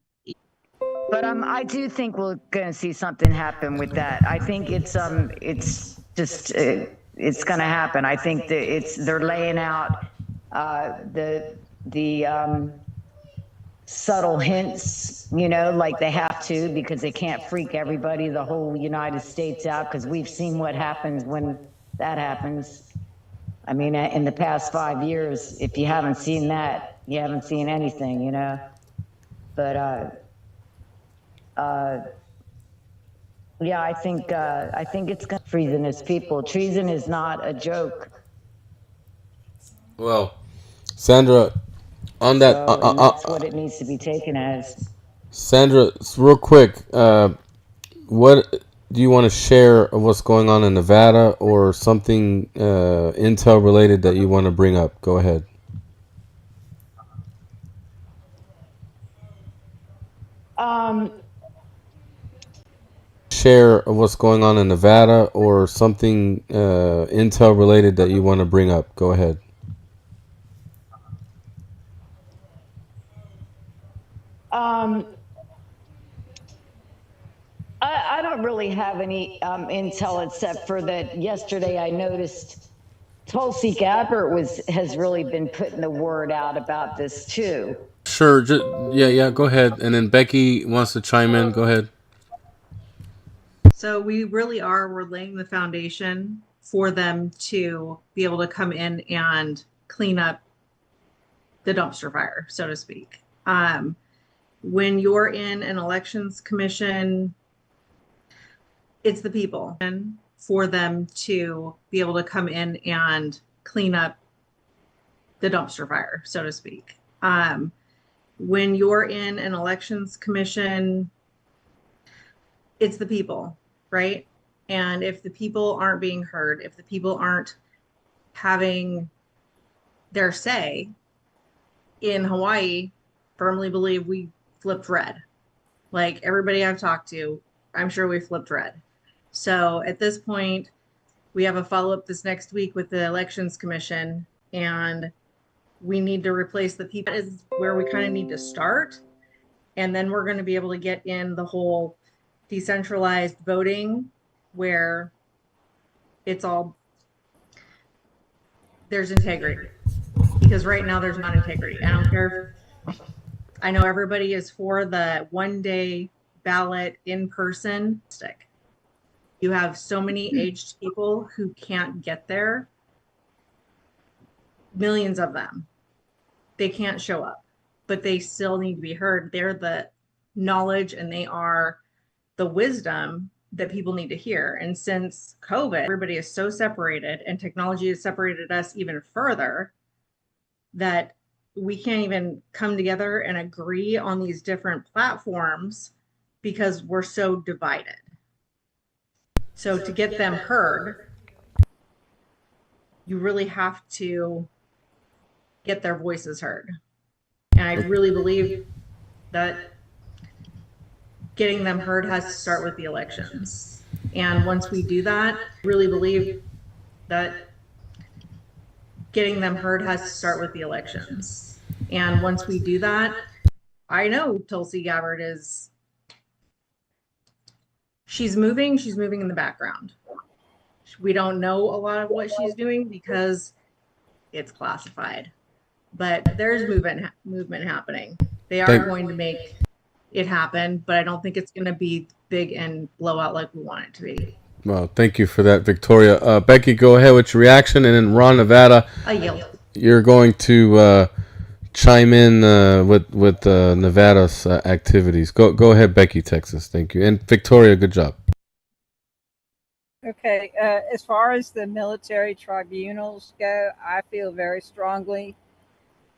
But I do think we're going to see something happen with that. I think it's going to happen. I think that they're laying out the subtle hints, like they have to, because they can't freak everybody, the whole United States out, because we've seen what happens when that happens. I mean, in the past 5 years, if you haven't seen that, you haven't seen anything, But yeah, I think it's treasonous people. Treason is not a joke. well, Sandra, on that, And that's what it needs to be taken as. Sandra, real quick, what do you want to share of what's going on in Nevada, or something intel related that you want to bring up? Go ahead. Share of what's going on in Nevada, or something intel related that you want to bring up. Go ahead. I don't really have any intel, except for that yesterday I noticed Tulsi Gabbard has really been putting the word out about this too. Sure. Yeah. Go ahead. And then Becky wants to chime in. Go ahead. So we're laying the foundation for them to be able to come in and clean up the dumpster fire, so to speak. When you're in an elections commission, it's the people, and for them to be able to come in and clean up the dumpster fire, so to speak. When you're in an elections commission, it's the people, right? And if the people aren't being heard, if the people aren't having their say, in Hawaii, firmly believe we flipped red. Like everybody I've talked to, I'm sure we flipped red. So at this point, we have a follow-up this next week with the Elections Commission, and we need to replace the people. That is where we kind of need to start. And then we're going to be able to get in the whole decentralized voting where it's all, there's integrity. Because right now there's not integrity. I don't care. I know everybody is for the one-day ballot in person stick. You have so many aged people who can't get there. Millions of them. They can't show up, but they still need to be heard. They're the knowledge and they are the wisdom that people need to hear. And since COVID, everybody is so separated and technology has separated us even further that we can't even come together and agree on these different platforms because we're so divided. So to get them heard, you really have to get their voices heard. And I really believe that getting them heard has to start with the elections. And once we do that, really believe that getting them heard has to start with the elections. And once we do that, I know Tulsi Gabbard is, she's moving in the background. We don't know a lot of what she's doing because it's classified, but there's movement happening. They are going to make it happen, but I don't think it's going to be big and blow out like we want it to be. Well, thank you for that, Victoria. Becky, go ahead with your reaction, and then Ron, Nevada, I yield. you're going to chime in with Nevada's activities. Go ahead, Becky, Texas. Thank you, and Victoria, good job. Okay, as far as the military tribunals go, I feel very strongly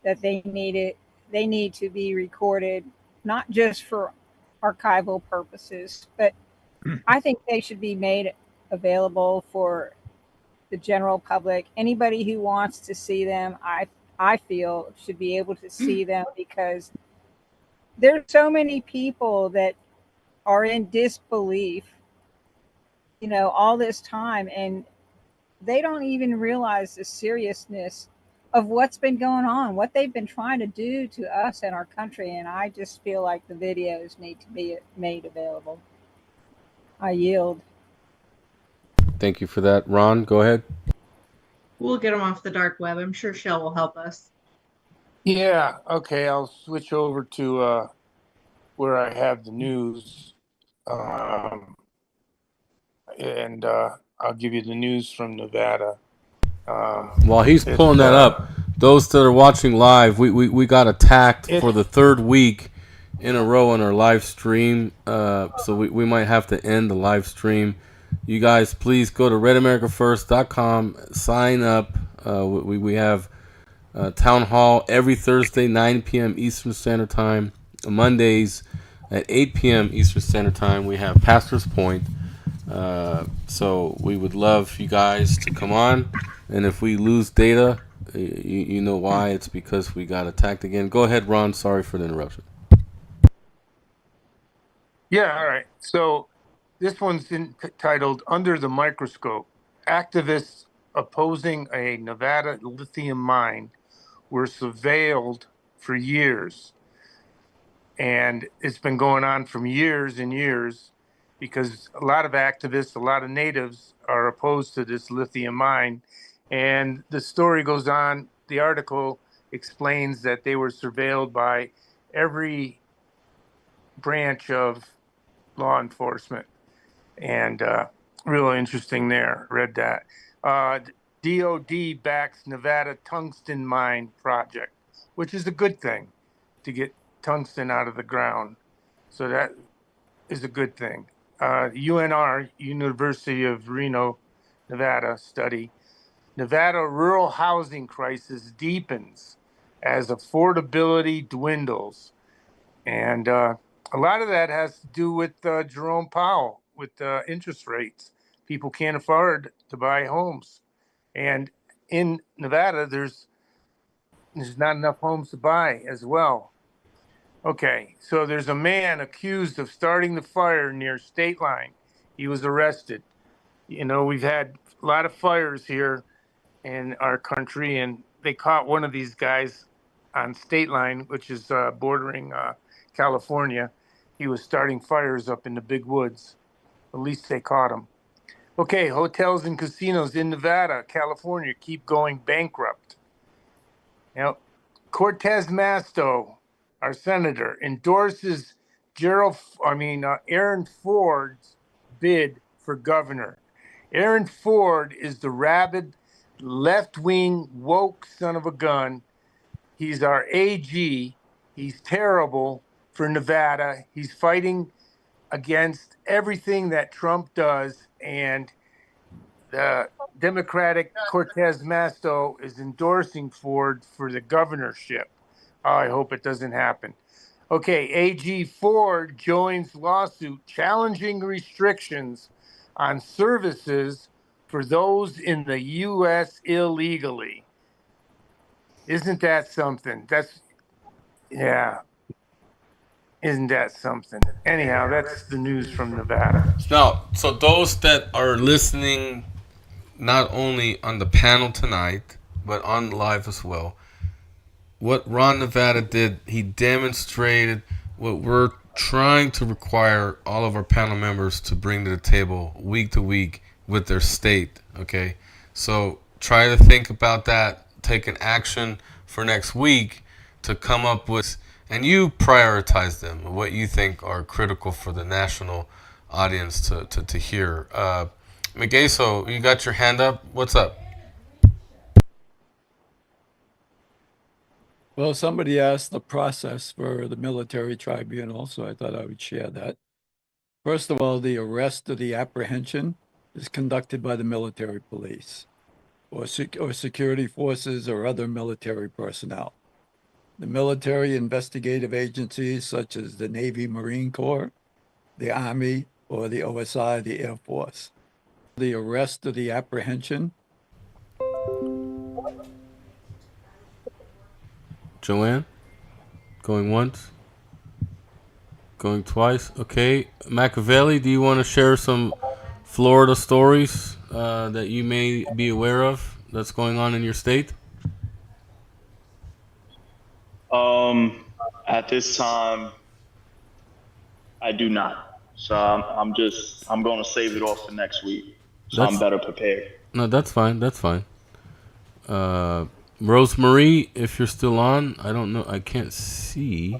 that they need to be recorded, not just for archival purposes, but I think they should be made available for the general public. Anybody who wants to see them, I feel should be able to see them, because there's so many people that are in disbelief, all this time, and they don't even realize the seriousness of what's been going on, what they've been trying to do to us and our country. And I just feel like the videos need to be made available. I yield. Thank you for that. Ron, go ahead. We'll get them off the dark web. I'm sure Shell will help us. Yeah, okay, I'll switch over to where I have the news. And I'll give you the news from Nevada. While he's pulling that up, those that are watching live, we got attacked for the third week in a row on our live stream. So we might have to end the live stream. You guys, please go to RedAmericaFirst.com, sign up. We have Town Hall every Thursday, 9 p.m. Eastern Standard Time. Mondays at 8 p.m. Eastern Standard Time, we have Pastor's Point. So we would love you guys to come on. And if we lose data, you know why. It's because we got attacked again. Go ahead, Ron. Sorry for the interruption. Yeah, all right. So this one's titled Under the Microscope. Activists opposing a Nevada lithium mine were surveilled for years. And it's been going on for years and years, because a lot of activists, a lot of natives are opposed to this lithium mine. And the story goes on, the article explains that they were surveilled by every branch of law enforcement. And real interesting there, read that. DOD backs Nevada tungsten mine project, which is a good thing to get tungsten out of the ground. So that is a good thing. UNR, University of Reno, Nevada study. Nevada rural housing crisis deepens as affordability dwindles. And a lot of that has to do with Jerome Powell, with interest rates. People can't afford to buy homes. And in Nevada, there's not enough homes to buy as well. Okay, so there's a man accused of starting the fire near state line. He was arrested. You know, we've had a lot of fires here in our country, and they caught one of these guys on state line, which is bordering California. He was starting fires up in the big woods. At least they caught him. Okay, hotels and casinos in Nevada, California keep going bankrupt. Now, Cortez Masto, our senator, endorses Aaron Ford's bid for governor. Aaron Ford is the rabid, left-wing, woke son of a gun. He's our AG. He's terrible for Nevada. He's fighting against everything that Trump does, and the Democratic Cortez Masto is endorsing Ford for the governorship. I hope it doesn't happen. Okay, AG Ford joins lawsuit challenging restrictions on services for those in the U.S. illegally. Isn't that something? Yeah. Isn't that something? Anyhow, that's the news from Nevada. Now, so those that are listening, not only on the panel tonight, but on live as well, what Ron Nevada did, he demonstrated what we're trying to require all of our panel members to bring to the table week to week with their state. Okay, so try to think about that, take an action for next week to come up with, and you prioritize them, what you think are critical for the national audience to hear. Migueso, you got your hand up? What's up? Well, somebody asked the process for the military tribunal, so I thought I would share that. First of all, the arrest or the apprehension is conducted by the military police or security forces or other military personnel. The military investigative agencies such as the Navy, Marine Corps, the Army, or the OSI, the Air Force. The arrest or the apprehension. Joanne? Going once? Going twice? Okay. Machiavelli, do you want to share some Florida stories that you may be aware of that's going on in your state? At this time, I do not. So I'm going to save it off for next week. So I'm better prepared. No, that's fine. That's fine. Rosemarie, if you're still on, I don't know. I can't see.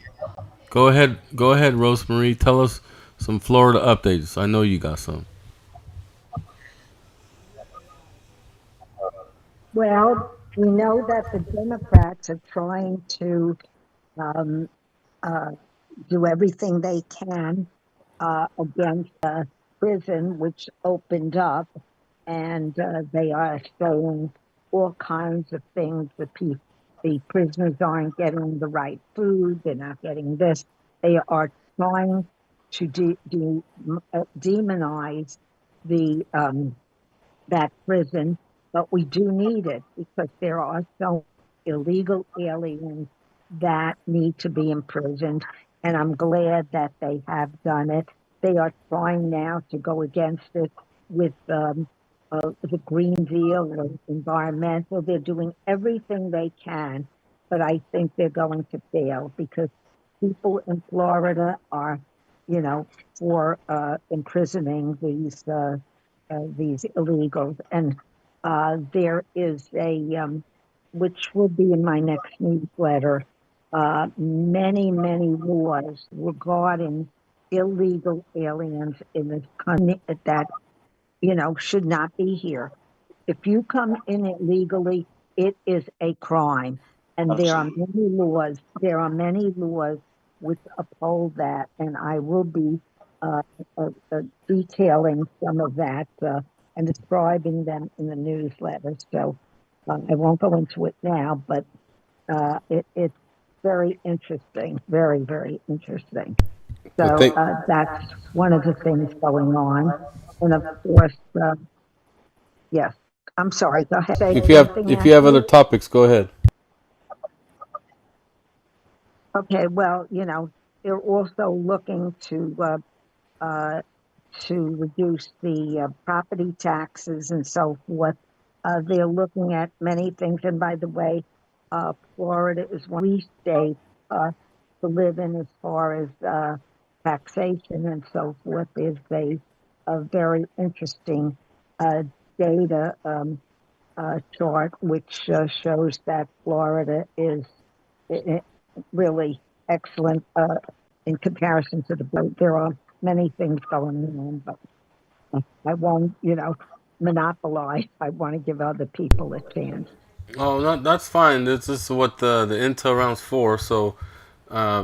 Go ahead, Rosemarie. Tell us some Florida updates. I know you got some. Well, we know that the Democrats are trying to do everything they can against prison, which opened up, and they are saying all kinds of things. The prisoners aren't getting the right food. They're not getting this. They are trying to demonize the that prison, but we do need it because there are so illegal aliens that need to be imprisoned, and I'm glad that they have done it. They are trying now to go against it with the Green Deal or environmental. They're doing everything they can, but I think they're going to fail because people in Florida are, for imprisoning these illegals. And there is which will be in my next newsletter, many, many laws regarding illegal aliens in this country that, should not be here. If you come in illegally, it is a crime. And there are many laws which uphold that. And I will be detailing some of that and describing them in the newsletter. So I won't go into it now, but it's very interesting, very, very interesting. So that's one of the things going on. And of course, yes, I'm sorry, go ahead. If you have other topics, go ahead. Okay, well, they're also looking to reduce the property taxes and so forth. They're looking at many things. And by the way, Florida is one of the states to live in as far as taxation and so forth. Is a very interesting data chart which shows that Florida is i- really excellent in comparison to the boat. There are many things going on, but I won't, monopolize. I want to give other people a chance. Oh, that's fine. This is what the intel round's for. So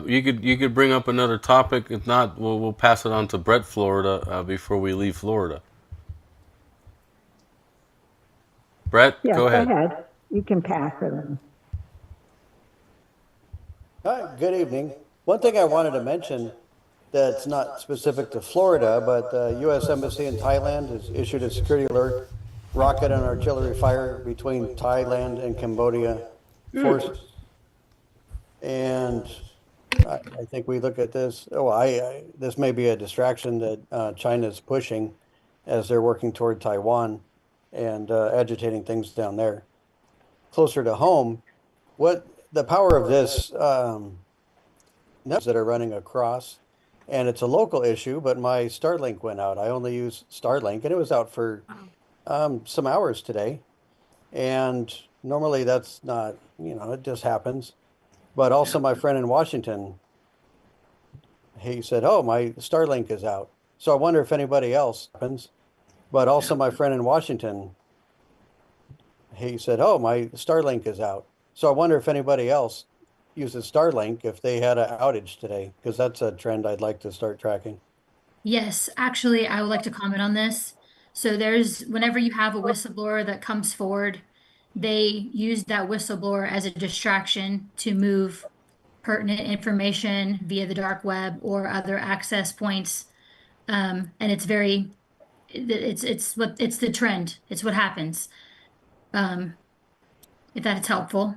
you could bring up another topic. If not, we'll pass it on to Brett, Florida, before we leave Florida. Brett, Yeah, go go ahead. ahead. You can pass it on. Hi, good evening. One thing I wanted to mention that's not specific to Florida, but the U.S. Embassy in Thailand has issued a security alert, rocket and artillery fire between Thailand and Cambodia forces. And I think we look at this, this may be a distraction that China's pushing as they're working toward Taiwan and agitating things down there. Closer to home, what the power of this networks that are running across, and it's a local issue, but my Starlink went out. I only use Starlink, and it was out for some hours today. And normally that's not, it just happens. But also my friend in Washington, he said, "Oh, my Starlink is out." So I wonder if anybody else happens. But also my friend in Washington, he said, "Oh, my Starlink is out." So I wonder if anybody else uses Starlink if they had an outage today, because that's a trend I'd like to start tracking. Yes, actually, I would like to comment on this. So whenever you have a whistleblower that comes forward, they use that whistleblower as a distraction to move pertinent information via the dark web or other access points. And it's it's the trend. It's what happens. If that's helpful.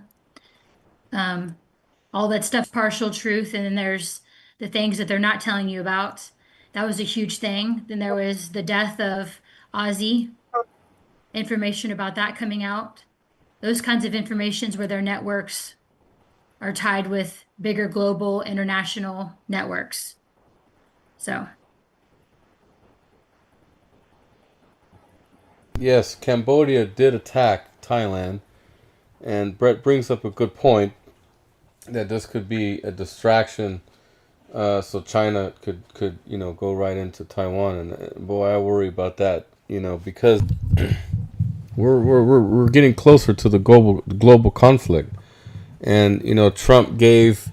All that stuff, partial truth, and then there's the things that they're not telling you about. That was a huge thing. Then there was the death of Ozzy, information about that coming out. Those kinds of informations where their networks are tied with bigger global international networks. So Yes, Cambodia did attack Thailand, and Brett brings up a good point that this could be a distraction, so China could go right into Taiwan, and boy, I worry about that, because we're getting closer to the global conflict, and Trump gave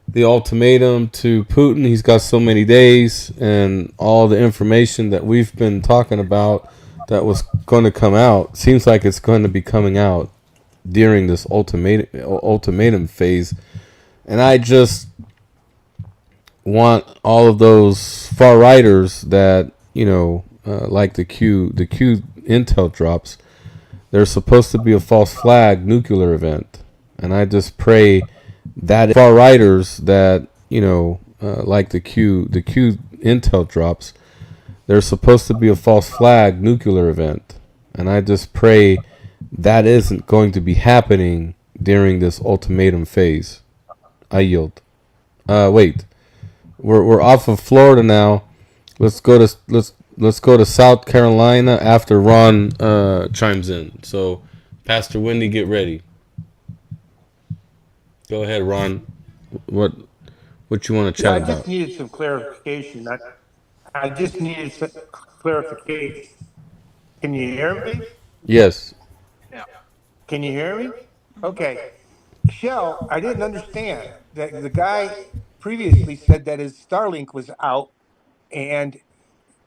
the ultimatum to Putin. He's got so many days, and all the information that we've been talking about that was going to come out seems like it's going to be coming out during this ultimatum phase. And I just want all of those far righters that like the Q intel drops. There's supposed to be a false flag nuclear event, and I just pray that far righters that like the Q intel drops. There's supposed to be a false flag nuclear event, and I just pray that isn't going to be happening during this ultimatum phase. I yield. Wait, we're off of Florida now. Let's go to South Carolina after Ron chimes in. So, Pastor Wendy, get ready. Go ahead, Ron. What you want to Yeah, I chat just about? needed some clarification. I just needed some clarification. Can you hear me? Yes. Can you hear me? Okay. Shell, I didn't understand that the guy previously said that his Starlink was out, and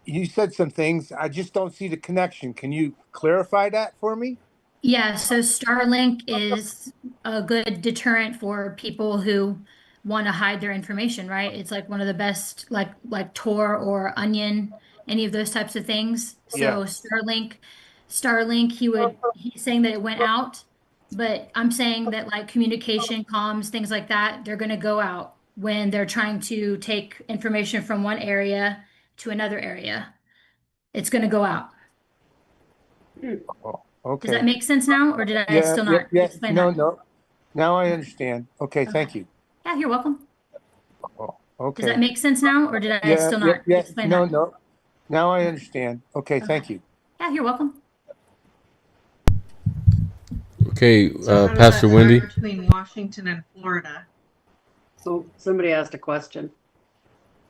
you said some things. I just don't see the connection. Can you clarify that for me? yeah, so Starlink is a good deterrent for people who want to hide their information, right? It's like one of the best, like Tor or Onion, any of those types of things. Yeah. So Starlink, he's saying that it went out, but I'm saying that like communication, comms, things like that, they're going to go out. when they're trying to take information from one area to another area. It's going to go out. Oh, Does that okay. make sense now, or did I Yeah, still yeah, not yeah. explain No, that? no. Now I understand. Okay, thank you. Yeah, you're welcome. Oh, Does that okay. make sense now, or did I Yeah, still yeah, not yeah. explain No, that? no. Now I understand. Okay, thank you. Yeah, you're welcome. Okay, So how does Pastor that Wendy. track between Washington and Florida? So somebody asked a question.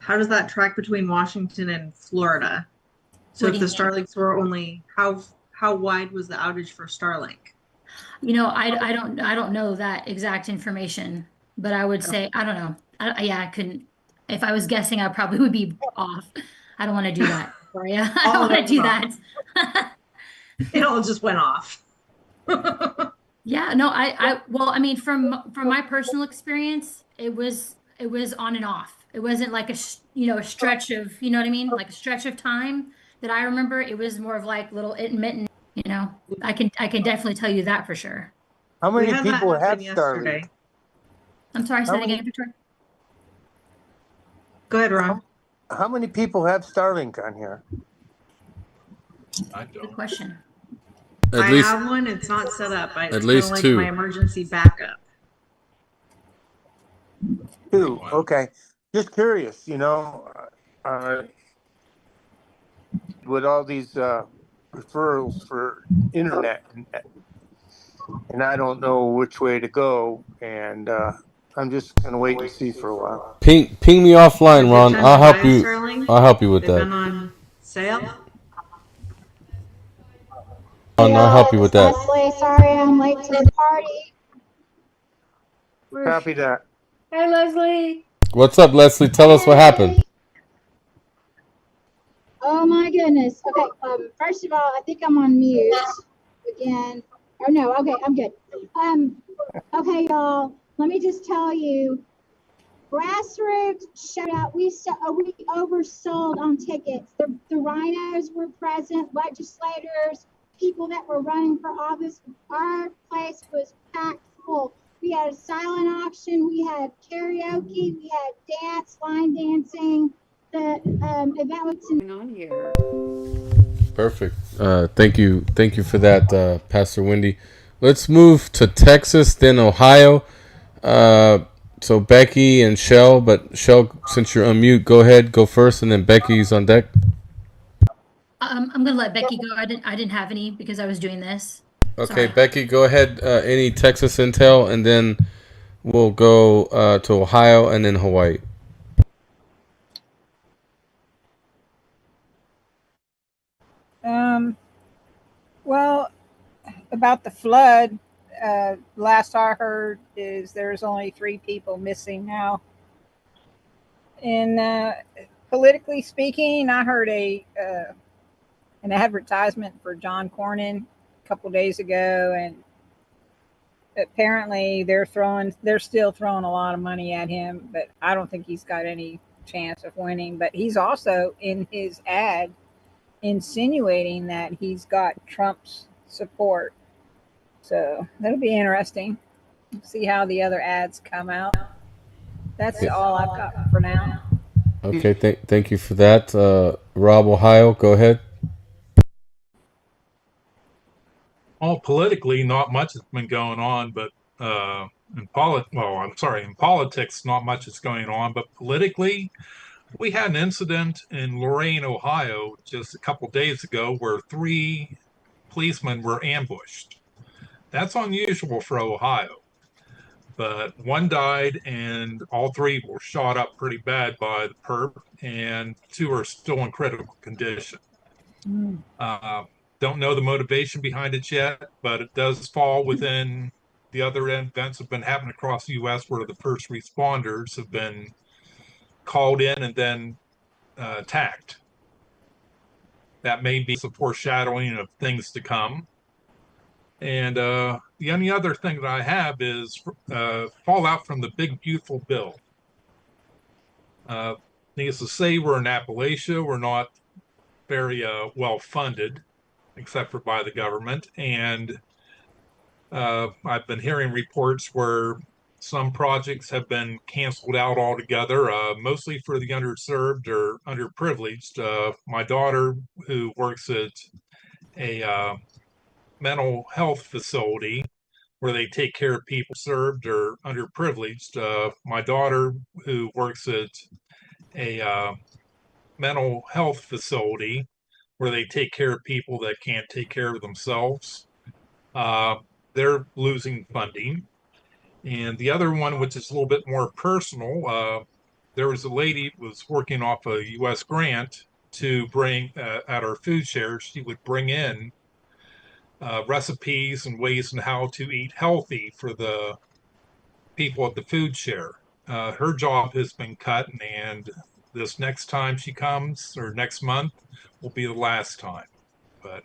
How does that track between Washington and Florida? So What if do the you mean? Starlinks were only how wide was the outage for Starlink? I don't know that exact information, but I would say I don't know. I couldn't. If I was guessing, I probably would be off. I don't want to do that for you. I don't All of want to it do was that. It all just went off. Yeah, no, well, I mean, from my personal experience, it was on and off. It wasn't like a stretch of, you know what I mean? Like a stretch of time that I remember. It was more of like little intermittent, you know. I can definitely tell you that for sure. How We many had that people have happen Starlink? yesterday. I'm sorry, say How that many again, Victoria. Go ahead, Ron. how many people have Starlink on here? Good question. I least- have one. It's not set up. It's At kind least of like two. my emergency backup. 2. Okay. Just curious, with all these referrals for internet, and I don't know which way to go, and I'm just gonna wait and see for a while. Ping me offline, Is it Ron. time I'll to help buy you. Starlink? I'll help you with They've that. been on sale. Ron, I'll help you with that. Leslie, sorry I'm late to the party. Copy that. Hi, Leslie. What's up, Leslie? Tell us what happened. Oh my goodness. Okay, first of all, I think I'm on mute again. Oh no, okay, I'm good. Okay, y'all, let me just tell you, grassroots showed out. We oversold on tickets. The rhinos were present, legislators, people that were running for office. Our place was packed full. We had a silent auction, we had karaoke, we had line dancing. The event was going on here. Perfect. Thank you for that, Pastor Wendy. Let's move to Texas, then Ohio. So Becky and Shell, but Shell, since you're on mute, go ahead, go first, and then Becky's on deck. I'm gonna let Becky go. I didn't have any because I was doing this. Okay, Sorry. Becky, go ahead. Any Texas intel, and then we'll go to Ohio and then Hawaii. Well, about the flood, last I heard is there's only 3 people missing now. And politically speaking, I heard an advertisement for John Cornyn a couple days ago, and apparently they're still throwing a lot of money at him, but I don't think he's got any chance of winning. But he's also in his ad insinuating that he's got Trump's support. So that'll be interesting. See how the other ads come out. That's all I've got for now. Okay, thank you for that. Rob, Ohio, go ahead. All politically, not much has been going on, but in politics, not much is going on. But politically, we had an incident in Lorain, Ohio, just a couple days ago, where 3 policemen were ambushed. That's unusual for Ohio. But 1 died, and all 3 were shot up pretty bad by the perp, and 2 are still in critical condition. Don't know the motivation behind it yet, but it does fall within the other events that have been happening across the U.S. where the first responders have been called in and then attacked. That may be some foreshadowing of things to come. And the only other thing that I have is fallout from the Big Beautiful Bill. Needless to say, we're in Appalachia. We're not very well funded, except for by the government. And I've been hearing reports where Some projects have been canceled out altogether, mostly for the underserved or underprivileged. My daughter, who works at a mental health facility where they take care of people served or underprivileged. My daughter, who works at a mental health facility where they take care of people that can't take care of themselves, they're losing funding. And the other one, which is a little bit more personal, there was a lady who was working off a U.S. grant to bring at our food share. She would bring in recipes and ways on how to eat healthy for the people at the food share. Her job has been cut, and this next time she comes, or next month, will be the last time. But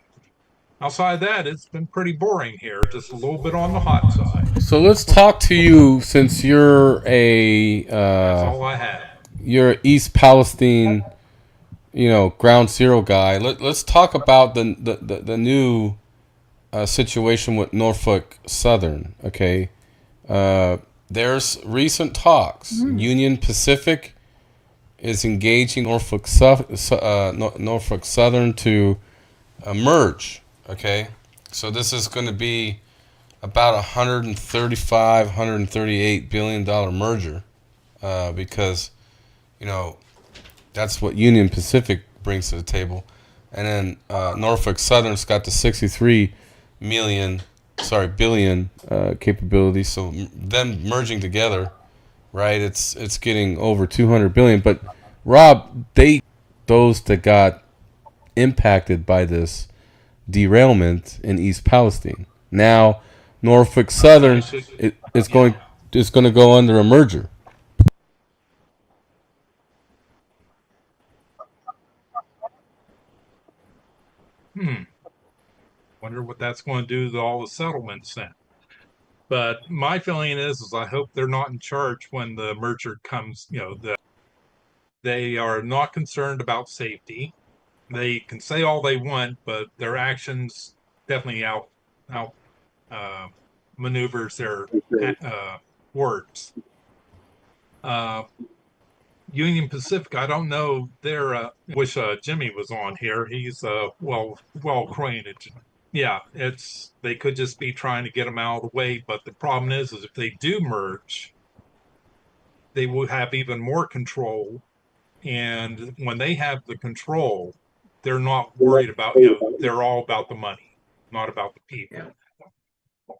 outside of that, it's been pretty boring here, just a little bit on the hot side. So let's talk to you, since you're a That's all I have. you're East Palestine, ground zero guy. Let's talk about the new situation with Norfolk Southern. Okay, there's recent talks. Union Pacific is engaging Norfolk Southern to merge. Okay, so this is going to be about $138 billion merger, because that's what Union Pacific brings to the table, and then Norfolk Southern's got the 63 billion capability. So them merging together, right? It's getting over 200 billion. But Rob, those that got impacted by this derailment in East Palestine. Now Norfolk Southern is going to go under a merger. Wonder what that's going to do to all the settlements then. But my feeling is I hope they're not in charge when the merger comes. They are not concerned about safety. They can say all they want, but their actions definitely out maneuvers their words. Union Pacific, I don't know. Wish Jimmy was on here. He's well acquainted. Yeah, they could just be trying to get them out of the way. But the problem is if they do merge, they will have even more control. And when they have the control, they're not worried about, they're all about the money, not about the people.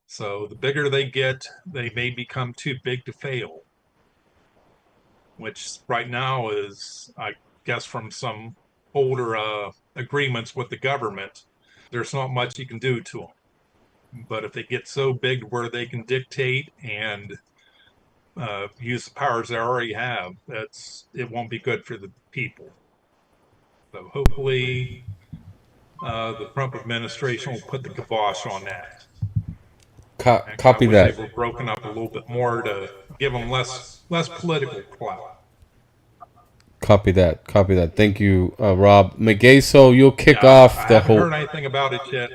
So the bigger they get, they may become too big to fail, which right now is, I guess, from some older agreements with the government, there's not much you can do to them. But if they get so big where they can dictate and use the powers they already have, it won't be good for the people. So hopefully the Trump administration will put the kibosh on that. Copy I wish that. they were broken up a little bit more to give them less political clout. Copy that. Thank you, Rob. Megaso, you'll kick off the whole. I haven't heard anything about it yet.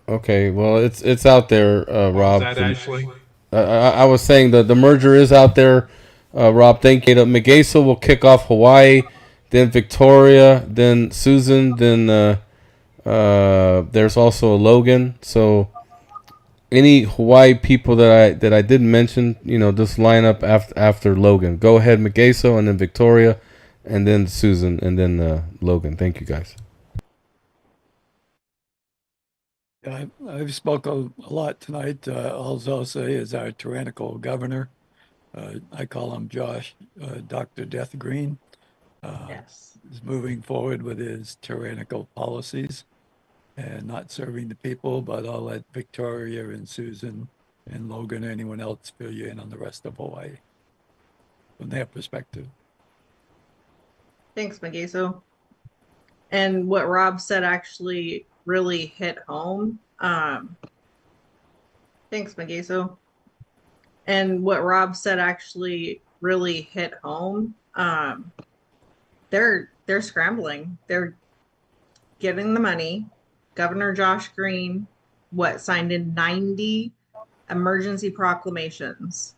Okay, well, it's out there, Rob. Is that Ashley? I was saying that the merger is out there, Rob. Thank you. Megaso will kick off Hawaii, then Victoria, then Susan, then there's also a Logan. So any Hawaii people that I didn't mention, just line up after Logan. Go ahead, Megaso, and then Victoria, and then Susan, and then Logan. Thank you, guys. I've spoken a lot tonight. All I'll say is our tyrannical governor. I call him Josh, Dr. Death Green. Is moving forward with his tyrannical policies and not serving the people, but I'll let Victoria and Susan and Logan, anyone else, fill you in on the rest of Hawaii from their perspective. Thanks, Megaso. And what Rob said actually really hit home. Thanks, Megaso. And what Rob said actually really hit home. They're scrambling. They're getting the money. Governor Josh Green, signed in 90 emergency proclamations.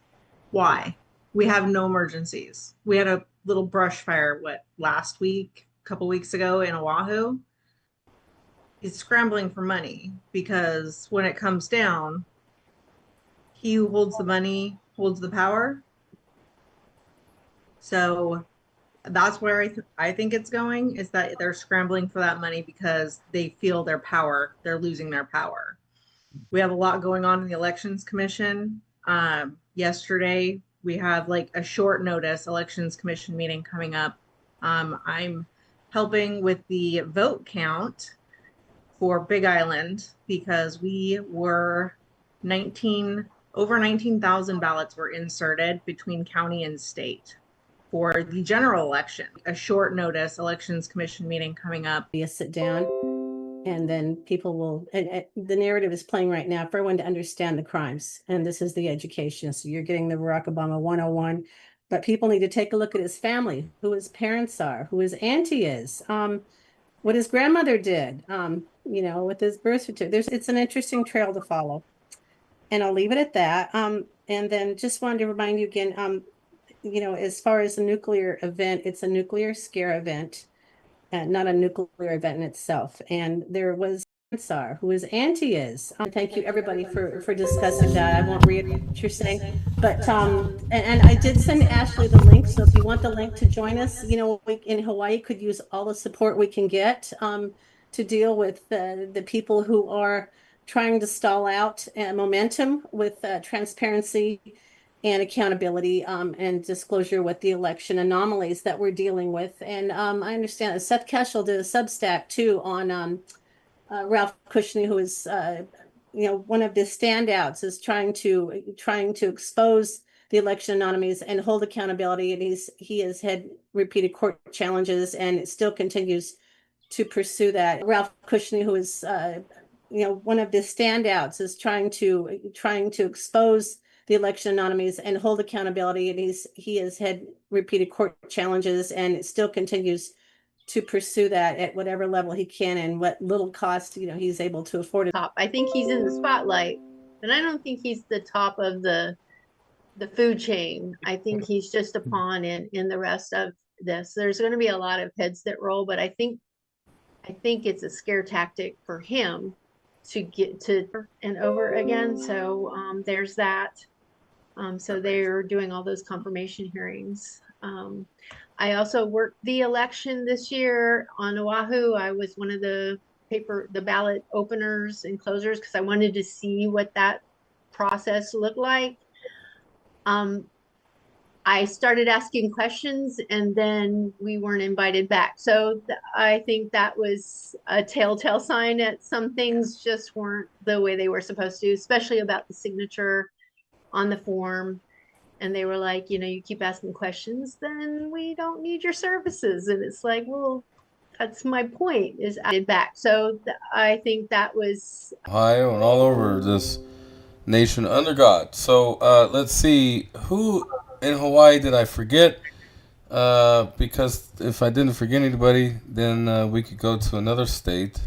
Why? We have no emergencies. We had a little brush fire, last week, a couple weeks ago in Oahu. He's scrambling for money because when it comes down, he who holds the money holds the power. So that's where I think it's going, is that they're scrambling for that money because they feel their power. They're losing their power. We have a lot going on in the Elections Commission. Yesterday, we have like a short notice Elections Commission meeting coming up. I'm helping with the vote count for Big Island because we were over 19,000 ballots were inserted between county and state for the general election. A short notice Elections Commission meeting coming up. You sit down and then people will, the narrative is playing right now for everyone to understand the crimes. And this is the education. So you're getting the Barack Obama 101, but people need to take a look at his family, who his parents are, who his auntie is, what his grandmother did, with his birth certificate. It's an interesting trail to follow. And I'll leave it at that. And then just wanted to remind you again, as far as the nuclear event, it's a nuclear scare event, not a nuclear event in itself. And there was Tsar, who his auntie is. Thank you everybody for discussing that. I won't read what you're saying, but and I did send Ashley the link. So if you want the link to join us, we in Hawaii could use all the support we can get to deal with the people who are trying to stall out momentum with transparency and accountability and disclosure with the election anomalies that we're dealing with. And I understand that Seth Keshel did a Substack too on Ralph Kushner, who is one of the standouts, is trying to expose the election anomalies and hold accountability. And he has had repeated court challenges and it still continues to pursue that. Ralph Kushner, who is one of the standouts, is trying to expose the election anomalies and hold accountability. And he has had repeated court challenges and it still continues to pursue that at whatever level he can and what little cost he's able to afford. Top. I think he's in the spotlight, and I don't think he's the top of the food chain. I think he's just a pawn in the rest of this. There's going to be a lot of heads that roll, but I think it's a scare tactic for him to get to and over again. So there's that. So they're doing all those confirmation hearings. I also worked the election this year on Oahu. I was one of the ballot openers and closers because I wanted to see what that process looked like. I started asking questions and then we weren't invited back. So I think that was a telltale sign that some things just weren't the way they were supposed to, especially about the signature on the form. And they were like, you keep asking questions, then we don't need your services. And it's like, well, that's my point, is I did back. So I think that was Ohio and all over this nation under God. So let's see, who in Hawaii did I forget? Because if I didn't forget anybody, then we could go to another state.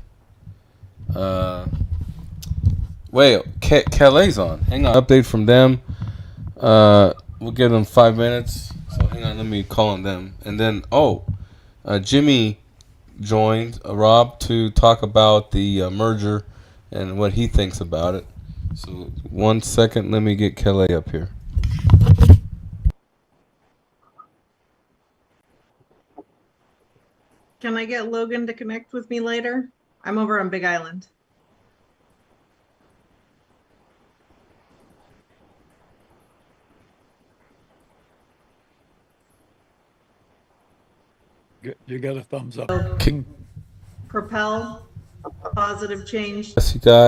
Wait, Calais on. Hang on. Update from them. We'll give them 5 minutes. So hang on, let me call on them. And then, Jimmy joined Rob to talk about the merger and what he thinks about it. So 1 second, let me get Calais up here. Can I get Logan to connect with me later? I'm over on Big Island. You got a thumbs up. Propel positive change. Yes, you guys.